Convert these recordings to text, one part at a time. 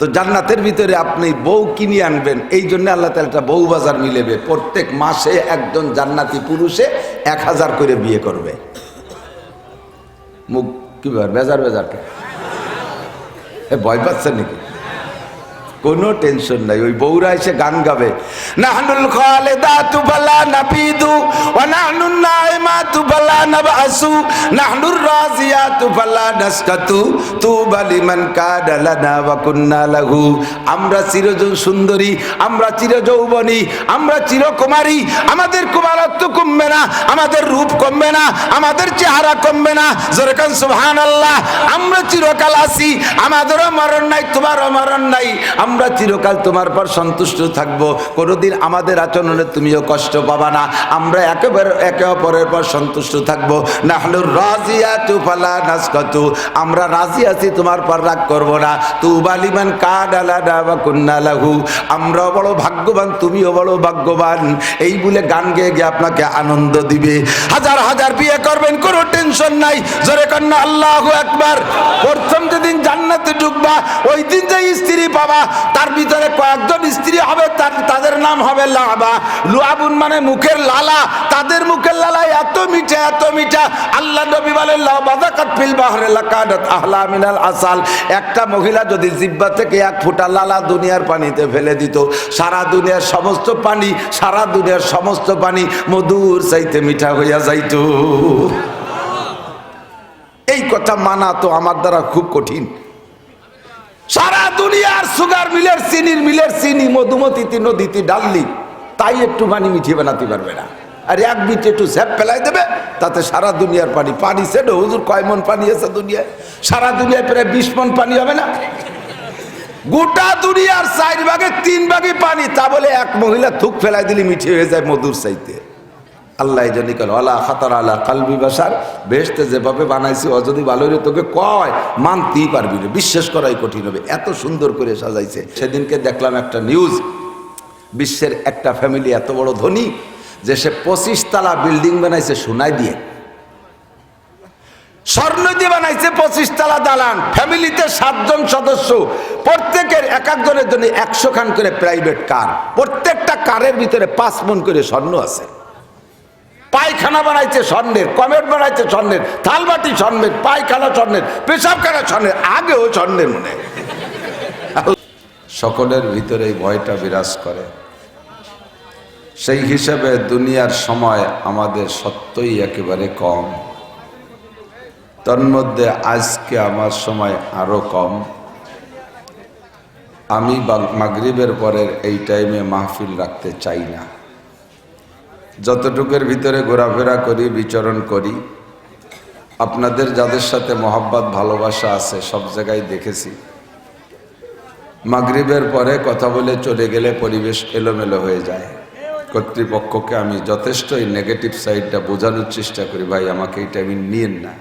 তো জান্নাতের ভিতরে আপনি বউ কিনে আনবেন, এই জন্য আল্লাহ তাআলা একটা বউ বাজার মিলেবে। প্রত্যেক মাসে একজন জান্নাতি পুরুষে 1000 করে বিয়ে করবে। মুখ কি বেজার কে ভয় পাচ্ছেন নাকি? কোনো টেনশন নাই, ওই বউরা এসে গান গাবে, নাহনুল খালিদাতু ফালা নাবিদু ওয়া নাহনুন নাইমাতু ফালা নাবআসু নাহনুর রাজিয়াতু ফালা নাসকাতু তুবা লিমান কাদা লানা ওয়া কুন্না লাহু। আমরা চিরজন সুন্দরী, আমরা চিরযৌবনী, আমরা চিরকুমারী, আমাদের কুমারত্ব কমবে না, আমাদের রূপ কমবে না, আমাদের চেহারা কমবে না। জোরে কান সুবহানাল্লাহ। আমরা চিরকাল আছি, আমাদেরও মরণ নাই, তোমারও মরণ নাই, আমরা চিরকাল তোমার পর সন্তুষ্ট থাকবো, কোনোদিন আমাদের আচরণে তুমিও কষ্ট পাবা না, আমরা একেবারে একে অপরের পর সন্তুষ্ট থাকবো। নাহনুর রাজিয়াতু ফালা নাসকাতু, আমরা রাজি আছি, তোমার পর রাগ করবো না। তুবা লিমান কানা লানা ওয়া কুন্না লাহু, আমরাও বড় ভাগ্যবান, তুমিও বড় ভাগ্যবান। এই বলে গান গেয়ে গিয়ে আপনাকে আনন্দ দিবে। হাজার হাজার বিয়ে করবেন, কোনো টেনশন নাই। জোরে কন্যা আল্লাহু আকবার। প্রথম যেদিন জান্নাতে ঢুকবা, ওই দিন যে স্ত্রী পাবা, তার ভিতরে কয়েকজন স্ত্রী হবে, তাদের নাম হবে লাবা। লুআবুন মানে মুখের লালা, তাদের মুখের লালা এত মিঠা, এত মিঠা। আল্লাহ নবী বলেন লা বাযাকাত ফিল বাহরি লাকাদাত আহলা মিনাল আসাল। একটা মহিলা যদি জিহ্বা থেকে এক ফোঁটা লালা দুনিয়ার পানিতে ফেলে দিত, সারা দুনিয়ার সমস্ত পানি, সারা দুনিয়ার সমস্ত পানি মধুর চাইতে মিঠা হইয়া যাইত। এই কথা মানা তো আমার দ্বারা খুব কঠিন। সারা দুনিয়ার সুগার মিলের চিনির মিলের চিনি মধুমতিতে নদীতে ডাললি, তাই একটু পানি মিঠিয়ে বানাতে পারবে না। আর এক বিট একটু স্যাপ ফেলাই দেবে, তাতে সারা দুনিয়ার পানি। পানি সেটা হুজুর কয় মন পানি আছে দুনিয়ায়? সারা দুনিয়ায় প্রায় 20 মন পানি হবে না? গোটা দুনিয়ার 4 ভাগের 3 ভাগই পানি, তা বলে এক মহিলা থুক ফেলাই দিলে মিঠে হয়ে যায় মধুর চাইতে। আল্লাহ জানি কাল আলা খাতার আলা কালবি বাসার, বেহেশতে যেভাবে বানাইছি ও যদি ভালো হলে তোকে কয় মানতেই পারবি না, বিশ্বাস করাই কঠিন হবে, এত সুন্দর করে সাজাইছে। সেদিনকে দেখলাম একটা নিউজ, বিশ্বের একটা ফ্যামিলি এত বড় ধনী যে সে 25 তলা বিল্ডিং বানাইছে সোনায় দিয়ে, স্বর্ণ দিয়ে বানাইছে 25 তলা দালান। ফ্যামিলিতে 7 জন সদস্য, প্রত্যেকের এক একজনের জন্য 100 খান করে প্রাইভেট কার, প্রত্যেকটা কারের ভিতরে 5 মণ করে স্বর্ণ আছে। পায়খানা বানাইছে স্বর্ণের, কমেট বানাইছে স্বর্ণের, থালবাটি স্বর্ণের, পায়খানা স্বর্ণের, পেশাবখানা স্বর্ণের, আগেও স্বর্ণের মনে। সকলের ভিতরে এই ভয়টা বিরাজ করে। সেই হিসাবে দুনিয়ার সময় আমাদের সত্যই একেবারে কম, তন্মধ্যে আজকে আমার সময় আরো কম। আমি মাগরিবের পরের এই টাইমে মাহফিল রাখতে চাই না। যতটুকুর ভিতরে ঘোরাফেরা করি, বিচরণ করি, আপনাদের যাদের সাথে মহব্বত ভালোবাসা আছে সব জায়গায় দেখেছি, মাগরিবের পরে কথা বলে চলে গেলে পরিবেশ এলোমেলো হয়ে যায়। কর্তৃপক্ষকে আমি যথেষ্ট এই নেগেটিভ সাইডটা বোঝানোর চেষ্টা করি, ভাই আমাকে এই টাইমে নিয়েন না,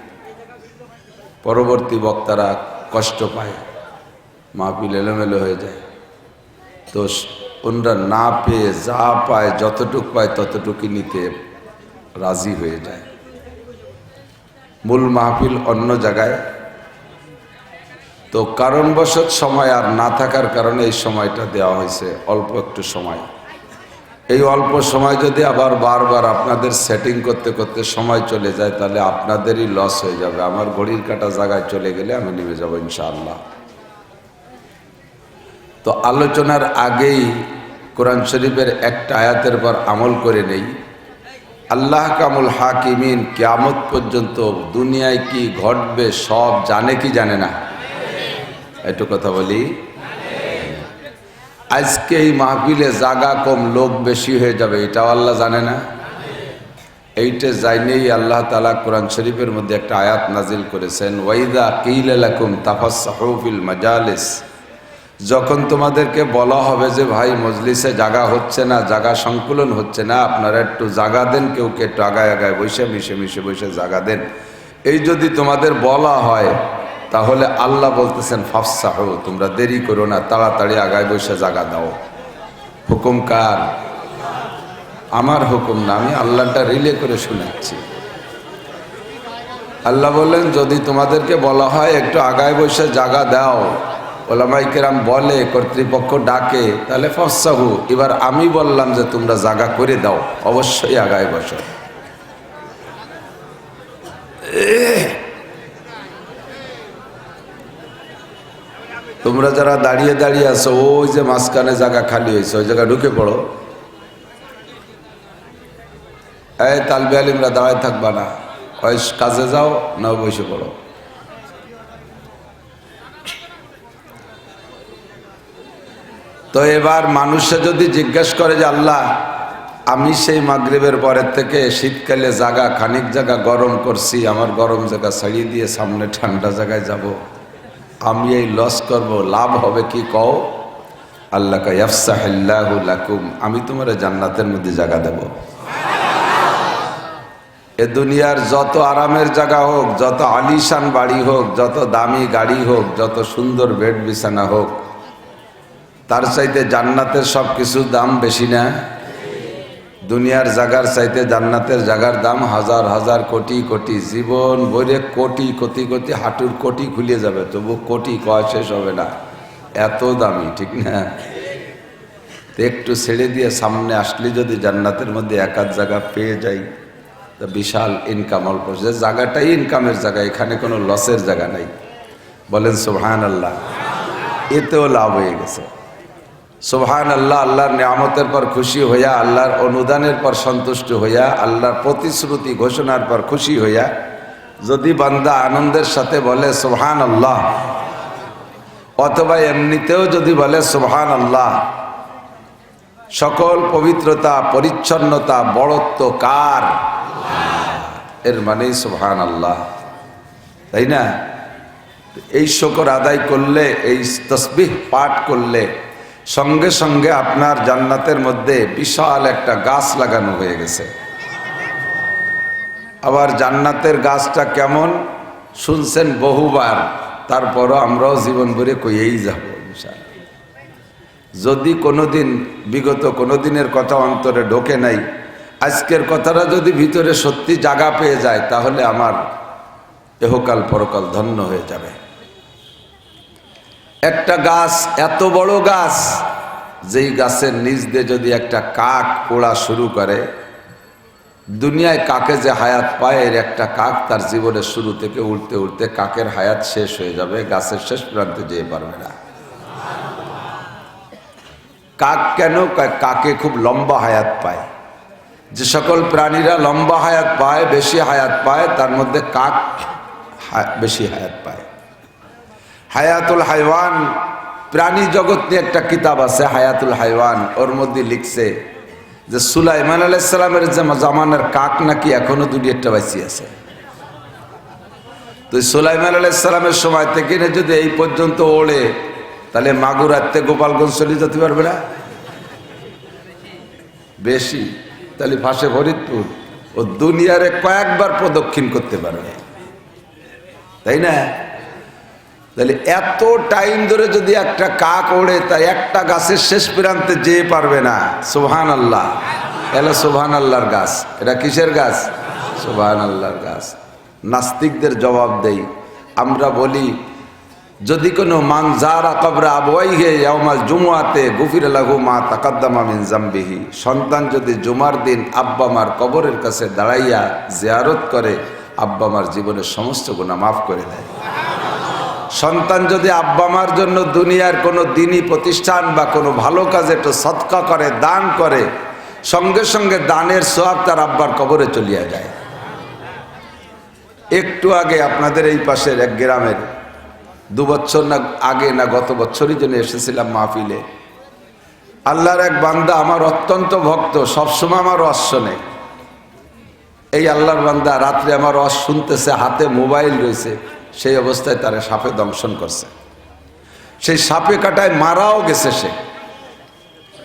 পরবর্তী বক্তারা কষ্ট পায়, মাহফিল এলোমেলো হয়ে যায়। তো ওনরা না পেয়ে যা পায়, যতটুক পায় ততটুকু নিতে রাজি হয়ে যায়। মূল মাহফিল অন্য জায়গায়, তো কারণবশত সময় আর না থাকার কারণে এই সময়টা দেওয়া হয়েছে, অল্প একটু সময়। এই অল্প সময় যদি আবার বারবার আপনাদের সেটিং করতে করতে সময় চলে যায়, তাহলে আপনাদেরই লস হয়ে যাবে। আমার ঘড়ির কাটা জায়গায় চলে গেলে আমি নেমে যাব ইনশাআল্লাহ। তো আলোচনার আগেই কোরআন শরীফের একটা আয়াতের পর আমল করে নেই। আল্লাহ কামুল হাকিমিন, কিয়ামত পর্যন্ত দুনিয়ায় কি ঘটবে সব জানে কি জানে না? একটু কথা বলি। আজকে এই মাহফিলে জায়গা কম, লোক বেশি হয়ে যাবে, এটাও আল্লাহ জানে না? এইটা জানেই আল্লাহ তাআলা কোরআন শরীফের মধ্যে একটা আয়াত নাজিল করেছেন, ওয়াইদা কিলা লাকুম তাফাসসাহু ফিল মাজালিস, যখন তোমাদেরকে বলা হবে যে ভাই মজলিসে জায়গা হচ্ছে না, জায়গা সংকুলন হচ্ছে না, আপনারা একটু জায়গা দেন, কেউ কে একটু আগায় আগায় বসে মিশে বসে জায়গা দেন, এই যদি তোমাদের বলা হয়, তাহলে আল্লাহ বলতেছেন ফাফসাহু, তোমরা দেরি করো না, তাড়াতাড়ি আগায় বসে জায়গা দাও। হুকুম কার? আমার হুকুম না, আমি আল্লাহটা রিলে করে শোনাচ্ছি। আল্লাহ বললেন যদি তোমাদেরকে বলা হয় একটু আগায় বসে জায়গা দাও, ওলামায়ে কেরাম বলে, কর্তৃপক্ষ ডাকে, তাহলে ফাফসাহু, এবার আমি বললাম যে তোমরা জায়গা করে দাও, অবশ্যই আগায় বসো। তোমরা যারা দাঁড়িয়ে দাঁড়িয়ে আছো, ওই যে মাঝখানে জায়গা খালি হয়েছে, ওই জায়গা ঢুকে পড়ো। এই তালবে আলিমরা দাঁড়ায় থাকবা না, ওই কাজে যাও না বসে পড়ো। তো এবার মানুষে যদি জিজ্ঞেস করে যে আল্লাহ, আমি সেই মাগরিবের পরের থেকে শীতকালে জায়গা খানিক জায়গা গরম করছি, আমার গরম জায়গা ছাড়িয়ে দিয়ে সামনে ঠান্ডা জায়গায় যাব, আমি এই লস করব, লাভ হবে কি কও? আল্লাহ কা ইয়াফসাহিল্লাহু লাকুম, আমি তোমার জান্নাতের মধ্যে জায়গা দেব। এ দুনিয়ার যত আরামের জায়গা হোক, যত আলিশান বাড়ি হোক, যত দামি গাড়ি হোক, যত সুন্দর বেড বিছানা হোক, তার চাইতে জান্নাতের সব কিছুর দাম বেশি না? দুনিয়ার জায়গার চাইতে জান্নাতের জায়গার দাম হাজার হাজার কোটি কোটি, জীবন ভরে কোটি কোটি কোটি, হাঁটুর কোটি খুলে যাবে, তবু কোটি কয় শেষ হবে না, এত দামি, ঠিক না? তো একটু ছেড়ে দিয়ে সামনে আসলে যদি জান্নাতের মধ্যে এক আধ জায়গা পেয়ে যাই, তো বিশাল ইনকাম। অল্প যে জায়গাটাই ইনকামের জায়গা, এখানে কোনো লসের জায়গা নাই। বলেন সুবহানাল্লাহ। এতেও লাভ হয়ে গেছে। সুবহানাল্লাহ। আল্লাহর নিয়ামতের পর খুশি হইয়া, আল্লাহর অনুদানের পর সন্তুষ্ট হইয়া, আল্লাহর প্রতিশ্রুতি ঘোষণার পর খুশি হইয়া যদি বান্দা আনন্দের সাথে বলে সুবহানাল্লাহ, অথবা এমনিতেও যদি বলে সুবহানাল্লাহ, সকল পবিত্রতা, পরিচ্ছন্নতা, বড়ত্ব কার? এর মানেই সুবহানাল্লাহ, তাই না? এই শুকর আদায় করলে, এই তাসবিহ পাঠ করলে সঙ্গে সঙ্গে আপনার জান্নাতের মধ্যে বিশাল একটা গাছ লাগানো হয়ে গেছে। আবার জান্নাতের গাছটা কেমন শুনছেন বহুবার, তারপরও আমরাও জীবন ভরে কইয়েই যাব ইনশাআল্লাহ। যদি কোনোদিন বিগত কোনোদিনের কথা অন্তরে ঢোকে নাই, আজকের কথাটা যদি ভিতরে সত্যি জায়গা পেয়ে যায়, তাহলে আমার এহকাল পরকাল ধন্য হয়ে যাবে। একটা গাছ, এত বড় গাছ, যেই গাছের নিচ দিয়ে যদি একটা কাক ওড়া শুরু করে, দুনিয়ায় কাকে যে হায়াত পায়, এর একটা কাক তার জীবনের শুরু থেকে উড়তে উড়তে কাকের হায়াত শেষ হয়ে যাবে, গাছের শেষ প্রান্তে যেতে পারবে না। কাক কেন? কাকে খুব লম্বা হায়াত পায়। যে সকল প্রাণীরা লম্বা হায়াত পায়, বেশি হায়াত পায়, তার মধ্যে কাক বেশি হায়াত পায়। হায়াতুল হাইওয়ান, প্রাণী জগৎ নিয়ে একটা কিতাব আছে হায়াতুল হাইওয়ান, ওর মধ্যে লিখছে যে সুলাইমান আলাইহিস সালামের জামানার কাক নাকি এখনো দুনিয়াটা বাইসি আছে। তো সুলাইমান আলাইহিস সালামের সময় থেকে যদি এই পর্যন্ত ওড়ে, তাহলে মাগুরাতে গোপালগঞ্জ চলে যেতে পারবে না? বেশি, তাহলে ফাঁসে ফরিদপুর, ও দুনিয়ারে কয়েকবার প্রদক্ষিণ করতে পারবে, তাই না? তাহলে এত টাইম ধরে যদি একটা কাক ওড়ে, তাই একটা গাছের শেষ প্রান্তে যেতে পারবে না। সুবহানাল্লাহ। এলা সুবহানাল্লাহর গাছ। এটা কিসের গাছ? সুবহানাল্লাহর গাছ। নাস্তিকদের জবাব দেই, আমরা বলি যদি কোনো মান যারা কবরে আবওয়াইহি ইয়াউমাল জুমআতে গুফির লাহু মা তাকাদ্দামা মিন যামবিহি, সন্তান যদি জুমার দিন আব্বা মার কবরের কাছে দাঁড়াইয়া জিয়ারত করে, আব্বা মার জীবনের সমস্ত গুনাহ মাফ করে দেয়। সন্তান যদি আব্বা মার জন্য দুনিয়ার কোনো দিনী প্রতিষ্ঠান বা কোনো ভালো কাজে একটু সদকা করে, দান করে, সঙ্গে সঙ্গে দানের সওয়াব তার আব্বার কবরে চলিয়া যায়। একটু আগে আপনাদের এই পাশের এক গ্রামের 2 বছর না আগে না গত বছরই জন্য এসেছিলাম মাহফিলে। আল্লাহর এক বান্দা, আমার অত্যন্ত ভক্ত, সবসময় আমার ওয়াজ শোনে। এই আল্লাহর বান্দা রাত্রে আমার ওয়াজ শুনতেছে, হাতে মোবাইল রয়েছে, সেই অবস্থায় তারা সাপে দংশন করছে। সেই সাপে কাটায় মারাও গেছে। সে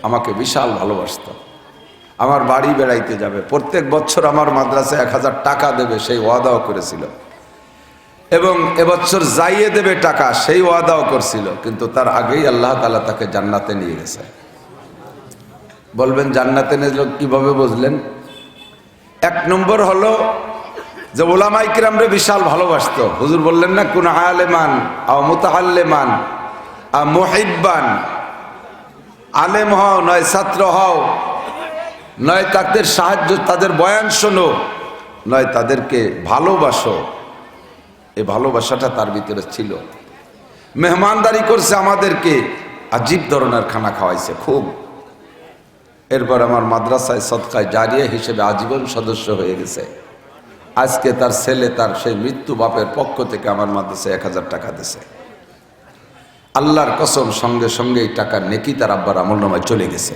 আমাকে বিশাল ভালোবাসত, আমার বাড়ি বেড়াইতে যাবে, প্রত্যেক বছর আমার মাদ্রাসায় 1000 টাকা দেবে সেই ওয়াদাও করেছিল, এবং এবছর যাইয়ে দেবে টাকা সেই ওয়াদাও করছিল। কিন্তু তার আগেই আল্লাহ তাআলা তাকে জান্নাতে নিয়ে গেছে। বলবেন জান্নাতে নিয়ে কিভাবে বুঝলেন? 1 নম্বর হলো যে ওলামায়ে কিরামরে বিশাল ভালোবাসতো। হুজুর বললেন না, কোন আলেমান আও মুতাআল্লিমান মুহিব্বান, আলেম হও নয় ছাত্র হও, নয় তাদের সাহায্য, তাদের বয়ান শোনো, নয় তাদেরকে ভালোবাসো। এই ভালোবাসাটা তার ভিতরে ছিল। মেহমানদারি করছে, আমাদেরকে আজীব ধরনের খানা খাওয়াইছে খুব। এরপর আমার মাদ্রাসায় সদকায় জারিয়া হিসেবে আজীবন সদস্য হয়ে গেছে। আজকে তার ছেলে তার সেই মৃত্যু বাপের পক্ষ থেকে আমার মাদ্রাসায় 1000 টাকা দিছে। আল্লাহর কসম, সঙ্গে সঙ্গে এই টাকার নেকি তার আব্বার আমলনামায় চলে গেছে।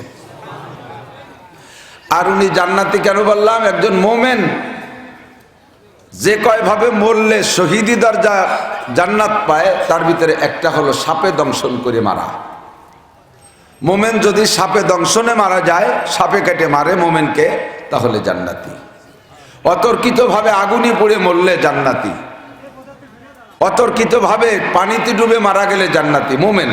আর উনি জান্নাতি কেন বললাম? একজন মোমেন যে কয়ভাবে মরলে শহীদি দরজা জান্নাত পায়, তার ভিতরে একটা হলো সাপে দংশন করে মারা। মোমেন যদি সাপে দংশনে মারা যায়, সাপে কেটে মারে মোমেনকে, তাহলে জান্নাতি। অতর্কিতভাবে আগুনে পড়ে মরলে জান্নাতি, অতর্কিতভাবে পানিতে ডুবে মারা গেলে জান্নাতি মোমেন।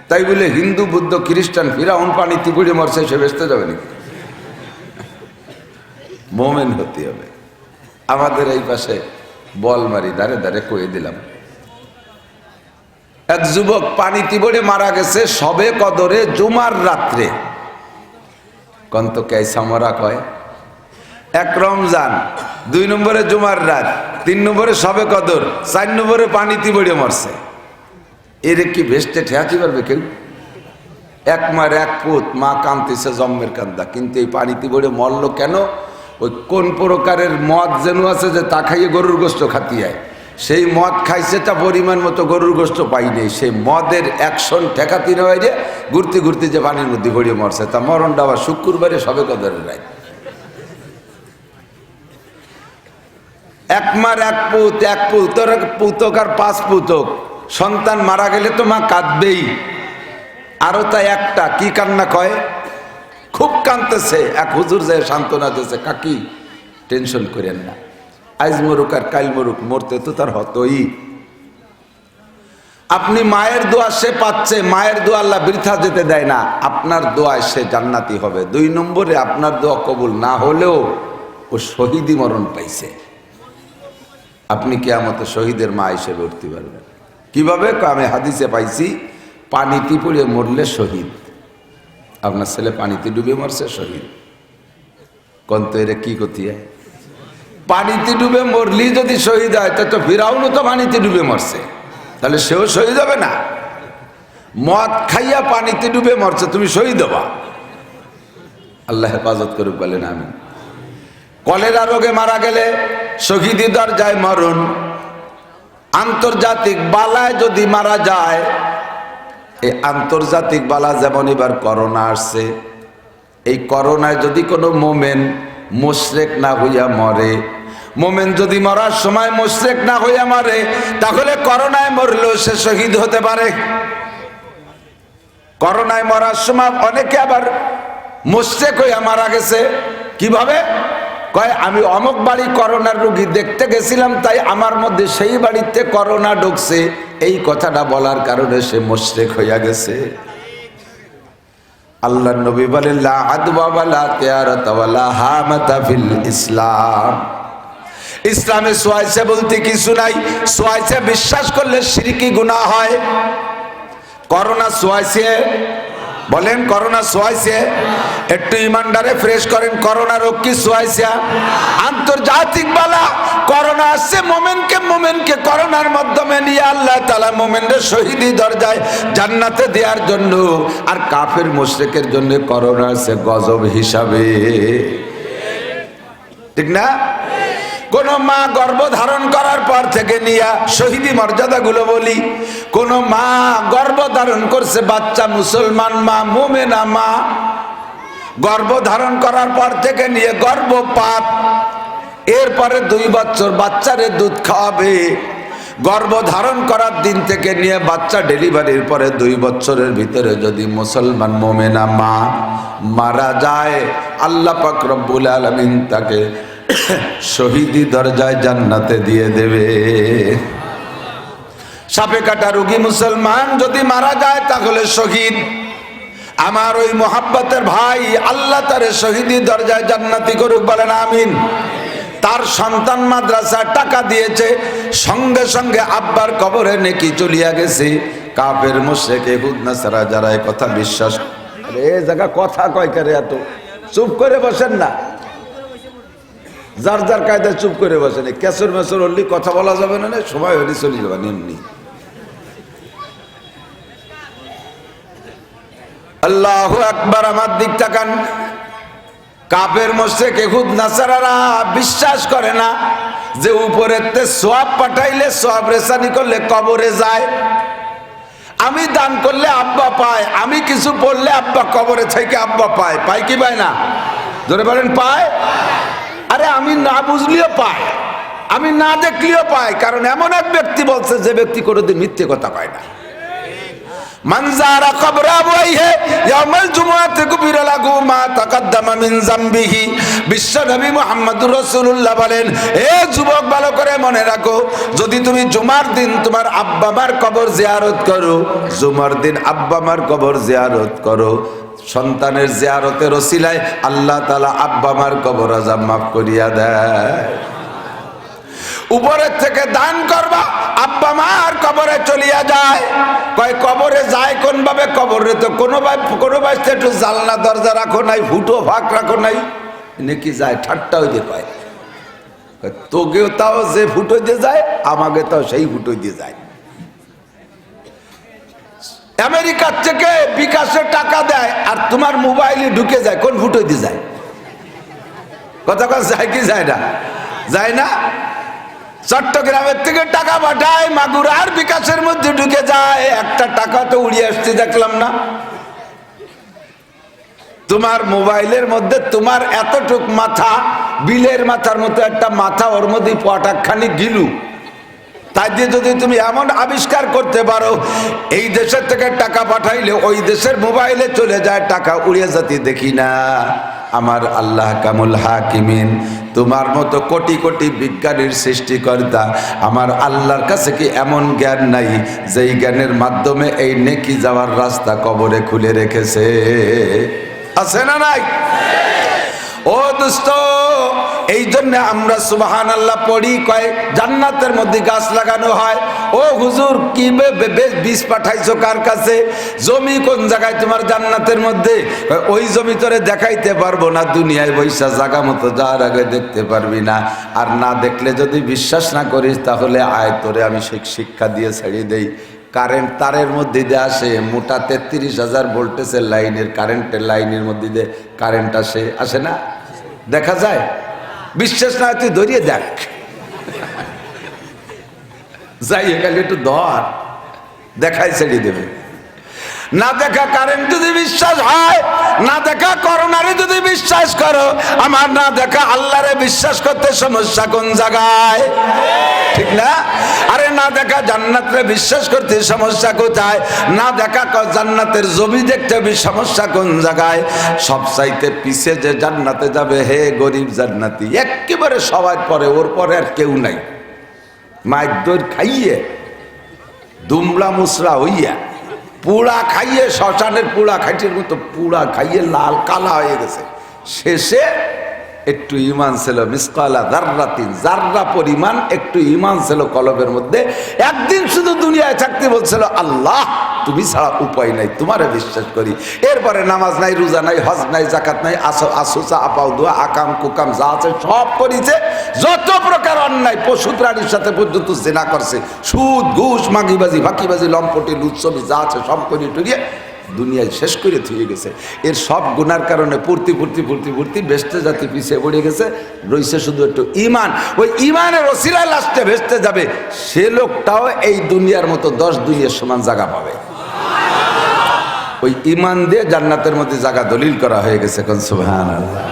তাই বলে হিন্দু বুদ্ধ খ্রিস্টান ফিরাউন পানিতে পড়ে মরছে, সে বেঁচতে যাবে নাকি? মোমেন হতে হবে। আমাদের এই পাশে বলমারি দাঁড়ে দাঁড়ে কয়ে দিলাম, এক যুবক পানিতে পড়ে মারা গেছে সবে কদরে জুমার রাত্রে। কন্ত কেসা মরা কয়? 1 রমজান, 2 নম্বরে জুমার রাত, 3 নম্বরে সবে কদর, 4 নম্বরে পানিতে পড়ে মরছে। এর কি ভেস্টে ঠেয়াতে পারবে কেউ? 1 মার 1 পুত, মা কাঁদতেছে জম্মের কান্দা, কিন্তু এই পানিতে পড়ে মরলো কেন? ওই কোন প্রকারের মদ যেন আছে যে তা খাইয়ে গরুর গোস্ত খাতি হয়, সেই মদ খাইছে, তা পরিমাণ মতো গরুর গোস্ত পাইনি, সেই মদের অ্যাকশন ঠেকাতি নয় যে ঘুরতে ঘুরতে যে পানির মধ্যে পড়ে মরছে। তা মরণটা আবার শুক্রবারে সবে কদরের রাত। 1 মার 1 পুত, 1 পুতক আর 5 পুতক সন্তান মারা গেলে তো মা কাঁদবেই। আরো তাই একটা কি কান্না কয়, খুব কাঁদতেছে। এক হুজুর যায় সান্ত্বনা দিয়েছে, কাকি টেনশন করেন না, আজ মরুক আর কাল মরুক, মরতে তো তার হতই। আপনি মায়ের দোয়া সে পাচ্ছে, মায়ের দোয়া আল্লাহ বৃথা যেতে দেয় না, আপনার দোয়ায় সে জান্নাতি হবে। 2 নম্বরে আপনার দোয়া কবুল না হলেও ও শহীদি মরণ পাইছে। আপনি কিয়ামতে শহীদের মা হিসেবে উঠতে পারবেন। কিভাবে? আমি হাদিসে পাইছি, পানিতে পড়ে মরলে শহীদ। আপনার ছেলে পানিতে ডুবে মরছে, শহীদ। কন্ত এর কি করতে হয়? পানিতে ডুবে মরলি যদি শহীদ হয়, তো ফিরাউনও তো পানিতে ডুবে মরছে, তাহলে সেও শহীদ হবে না? মদ খাইয়া পানিতে ডুবে মরছে, তুমি শহীদ হবা? আল্লাহ হেফাজত করুক, বলেন আমিন। কলেরা রোগে মারা গেলে শহীদি দরজায় মরণ। আন্তর্জাতিক বালায় যদি মারা যায়, এই আন্তর্জাতিক বালা যেমন এবার করোনা আসছে, এই করোনায় যদি কোনো মোমেন মুশরিক না হইয়া মরে, মোমেন যদি মরার সময় মুশরিক না হইয়া মরে, তাহলে করোনায় মরলেও সে শহীদ হতে পারে। করোনায় মরার সময় অনেকে আবার মুশরিক হইয়া মারা গেছে। কিভাবে? কয়, আমি অমুক বাড়ি করোনার রোগী দেখতে গেছিলাম, তাই আমার মধ্যে সেই বাড়িতে করোনা ঢুকছে, এই কথাটা বলার কারণে সে মুশরিক হইয়া গেছে। আল্লাহর নবী বলেন, লা আদওয়া ওয়ালা তিয়ারাতা ওয়ালা হামাতা ফিল ইসলাম। ইসলামে সোয়াইসা বলতে কিছু নাই। সোয়াইসা বিশ্বাস করলে শিরকি গুনাহ হয়। করোনা সোয়াইসে বলেন, করোনা সোয়াইসে? একটু ইমানদারে ফ্রেশ করেন, করোনা রোগ কি সোয়াইসা? আন্তর্জাতিক বালা। করোনা আসছে মোমেনকে করোনার মাধ্যমে নিয়ে আল্লাহ তাআলা মোমেনদের শহীদি দরজায় জান্নাতে দেওয়ার জন্য, আর কাফের মুশরিকের জন্য করোনা আসছে গজব হিসাবে। ঠিক না? কোন মা গর্ভধারণ করার পর থেকে নিয়ে শহীদি মর্যাদাগুলো বলি। কোন মা গর্ভধারণ করছে, বাচ্চা মুসলমান মা, মুমিনা মা, গর্ভধারণ করার পর থেকে নিয়ে গর্ভপাত, এরপরে 2 বছর বাচ্চারে দুধ খাওয়াবে। গর্ভধারণ করার দিন থেকে নিয়ে বাচ্চা ডেলিভারির পরে 2 বছরের ভিতরে যদি মুসলমান মুমিনা মা মারা যায়, আল্লাহ পাক রব্বুল আলামিন তাকে শহীদি দরজায় জান্নাতে দিয়ে দেবে। সাপে কাটা রোগী মুসলমান যদি মারা যায়, তাহলে শহীদ। আমার ওই মোহাব্বতের ভাই, আল্লাহ তারে শহীদি দরজায় জান্নাতি করুক, বলেন আমিন। তার সন্তান মাদ্রাসার টাকা দিয়েছে, সঙ্গে সঙ্গে আব্বার কবরে নেকি চলিয়া গেছে। কাফের মুশরিক ইহুদ নাসারা যারা এই কথা বিশ্বাস করে, এই জায়গা কথা কয় করে এত চুপ করে বসেন না, যার যার কায়দায় চুপ করে বসেন। ক্যাসর মেসর হলি কথা বলা যাবে না, সময় হলি চলে যাবে এমনি। আল্লাহু আকবার। আমার দিক তাকান। কাফের মুশরিক ইহুদ নাসারারা বিশ্বাস করে না যে উপরেতে সওয়াব পাঠাইলে সওয়াব রেসানি করলে কবরে যায়। আমি দান করলে আব্বা পায়, আমি কিছু পড়লে আব্বা কবরে থেকে আব্বা পায়। পায় কি পায় না? ধরে বলেন পায়। আরে আমি না বুঝলেও পায়, আমি না দেখলেও পায়। কারণ এমন এক ব্যক্তি বলছে যে ব্যক্তি কোনোদিন মিথ্যে কথা কয় না। মানজারা কবরা আবওয়াইহি ইয়াউমাল জুমআতি কুবিরা লাহু মা তাকাদ্দামা মিন যামবিহি। বিশ্ব নবী মুহাম্মদুর রাসূলুল্লাহ বলেন, এ যুবক ভালো করে মনে রাখো, যদি তুমি জুমার দিন তোমার আব্বা মার কবর জিয়ারত করো, জুমার দিন আব্বা মার কবর জিয়ারত করো, সন্তানের জিয়ারতের ওসিলায় আল্লাহ তাআলা আব্বা মার কবর আযাব মাফ করিয়া দেয়। উপরের থেকে দান করবা, আব্বা মার কবরে চলিয়া যায়। কয় কবরে যায় কোন ভাবে? কবরে তো কোনো বাইতে একটু জানলা দরজা রাখো নাই, ফুটো ফাঁক রাখো নাই, নাকি যায় ঠাট্টা হইতে কয়। তোকেও তাও যে ফুটো দিয়ে যায়, আমাকে তাও সেই ফুটো দিয়ে যায়। আমেরিকার থেকে বিকাশে টাকা দেয় আর তোমার মোবাইলে ঢুকে যায়, কোন ফুটো দিয়ে যায়? কথা কথা যায় কি যায় না? যায় না। চট্টগ্রামের থেকে টাকা পাঠায়, মাগুরার বিকাশের মধ্যে ঢুকে যায়, একটা টাকা তো উড়িয়ে আসতে দেখলাম না। তোমার মোবাইলের মধ্যে তোমার এতটুক মাথা, বিলের মাথার মতো একটা মাথা, ওর মধ্যে পটাকখানি গিলু, তাই দিয়ে যদি তুমি এমন আবিষ্কার করতে পারো এই দেশের থেকে টাকা পাঠাইলে ওই দেশের মোবাইলে চলে যায়, টাকা উড়িয়ে যেতে দেখি না। আমার আল্লাহ কামুল হাকিমিন, তোমার মতো কোটি কোটি বিজ্ঞানীর সৃষ্টিকর্তা আমার আল্লাহর কাছে কি এমন জ্ঞান নাই যেই জ্ঞানের মাধ্যমে এই নেকি যাওয়ার রাস্তা কবরে খুলে রেখেছে? আছে না নাই? ও দোস্ত, এই জন্য আমরা সুবহানাল্লাহ পড়ি, কয় জান্নাতের মধ্যে গাছ লাগানো হয়। ও হুজুর কি বীজ পাঠাইছো কার কাছে? জমি কোন জায়গায় তোমার জান্নাতের মধ্যে? ওই জমি তোরে দেখাইতে পারবো না, দুনিয়ায় বৈশা জায়গা মতো যাওয়ার আগে দেখতে পারবি না। আর না দেখলে যদি বিশ্বাস না করিস তাহলে আয়, তোরে আমি শিক্ষা দিয়ে ছেড়ে দেই। কারেন্ট তারের মধ্যে দিয়ে আসে, মোটা 33,000 ভোল্টেজের লাইনের, কারেন্টের লাইনের মধ্যে দিয়ে কারেন্ট আসে না? দেখা যায়? বিশ্বাস না তুই ধরিয়ে দেখ, যাই গেলে একটু ধর, দেখাই ছেড়ে দেবে। না দেখা কারেন্ট যদি বিশ্বাস হয়, না দেখা করোনারে যদি বিশ্বাস করো, আমার না দেখা আল্লাহরে বিশ্বাস করতে সমস্যা কোন জায়গায়? ঠিক না? আরে না দেখা জান্নাতরে বিশ্বাস করতে সমস্যা কোথায়? না দেখা জান্নাতের জমি দেখতে সমস্যা কোন জায়গায়? সব চাইতে পিছে যে জান্নাতে যাবে, হে গরিব জান্নাতি, একেবারে সবার পরে, ওর পরে আর কেউ নাই। মায়ের দই খাইয়ে দুমলা মুসরা হইয়া, পুড়া খাইয়ে, শ্মশানের পুড়া খাইটের মতো পুড়া খাইয়ে লাল কালা হয়ে গেছে, শেষে একটু ইমান ছিল, মিসকালা যাররাতিন, যাররা পরিমাণ একটু ইমান ছিল কলবের মধ্যে। একদিন শুধু দুনিয়ায় থাকতে বলছিল, আল্লাহ তুমি ছাড়া উপায় নাই, তোমারে বিশ্বাস করি। এরপরে নামাজ নাই, রোজা নাই, হজ নাই, জাকাত নাই, আসুসা আপাও দোয়া, আকাম কুকাম যা আছে সব করেছে। যত প্রকার অন্যায়, পশু প্রাণীর সাথে পর্যন্ত জেনা করছে, সুদ ঘুষ মাগিবাজি ফাঁকিবাজি লম্পটি লুচ্ছবি যা আছে সব করে টুরিয়ে দুনিয়ায় শেষ করে থুয়ে গেছে। এর সব গুনার কারণে পূর্তি বেস্তে জাতি পিছিয়ে পড়ে গেছে, রয়েছে শুধু একটু ইমান। ওই ইমানের ওসিলায় লাস্টে ভেস্তে যাবে, সে লোকটাও এই দুনিয়ার মতো 10 দুনিয়ার সমান জায়গা পাবে। ওই ইমান দিয়ে জান্নাতের মধ্যে জায়গা দলিল করা হয়ে গেছে, কোন সুবহানাল্লাহ।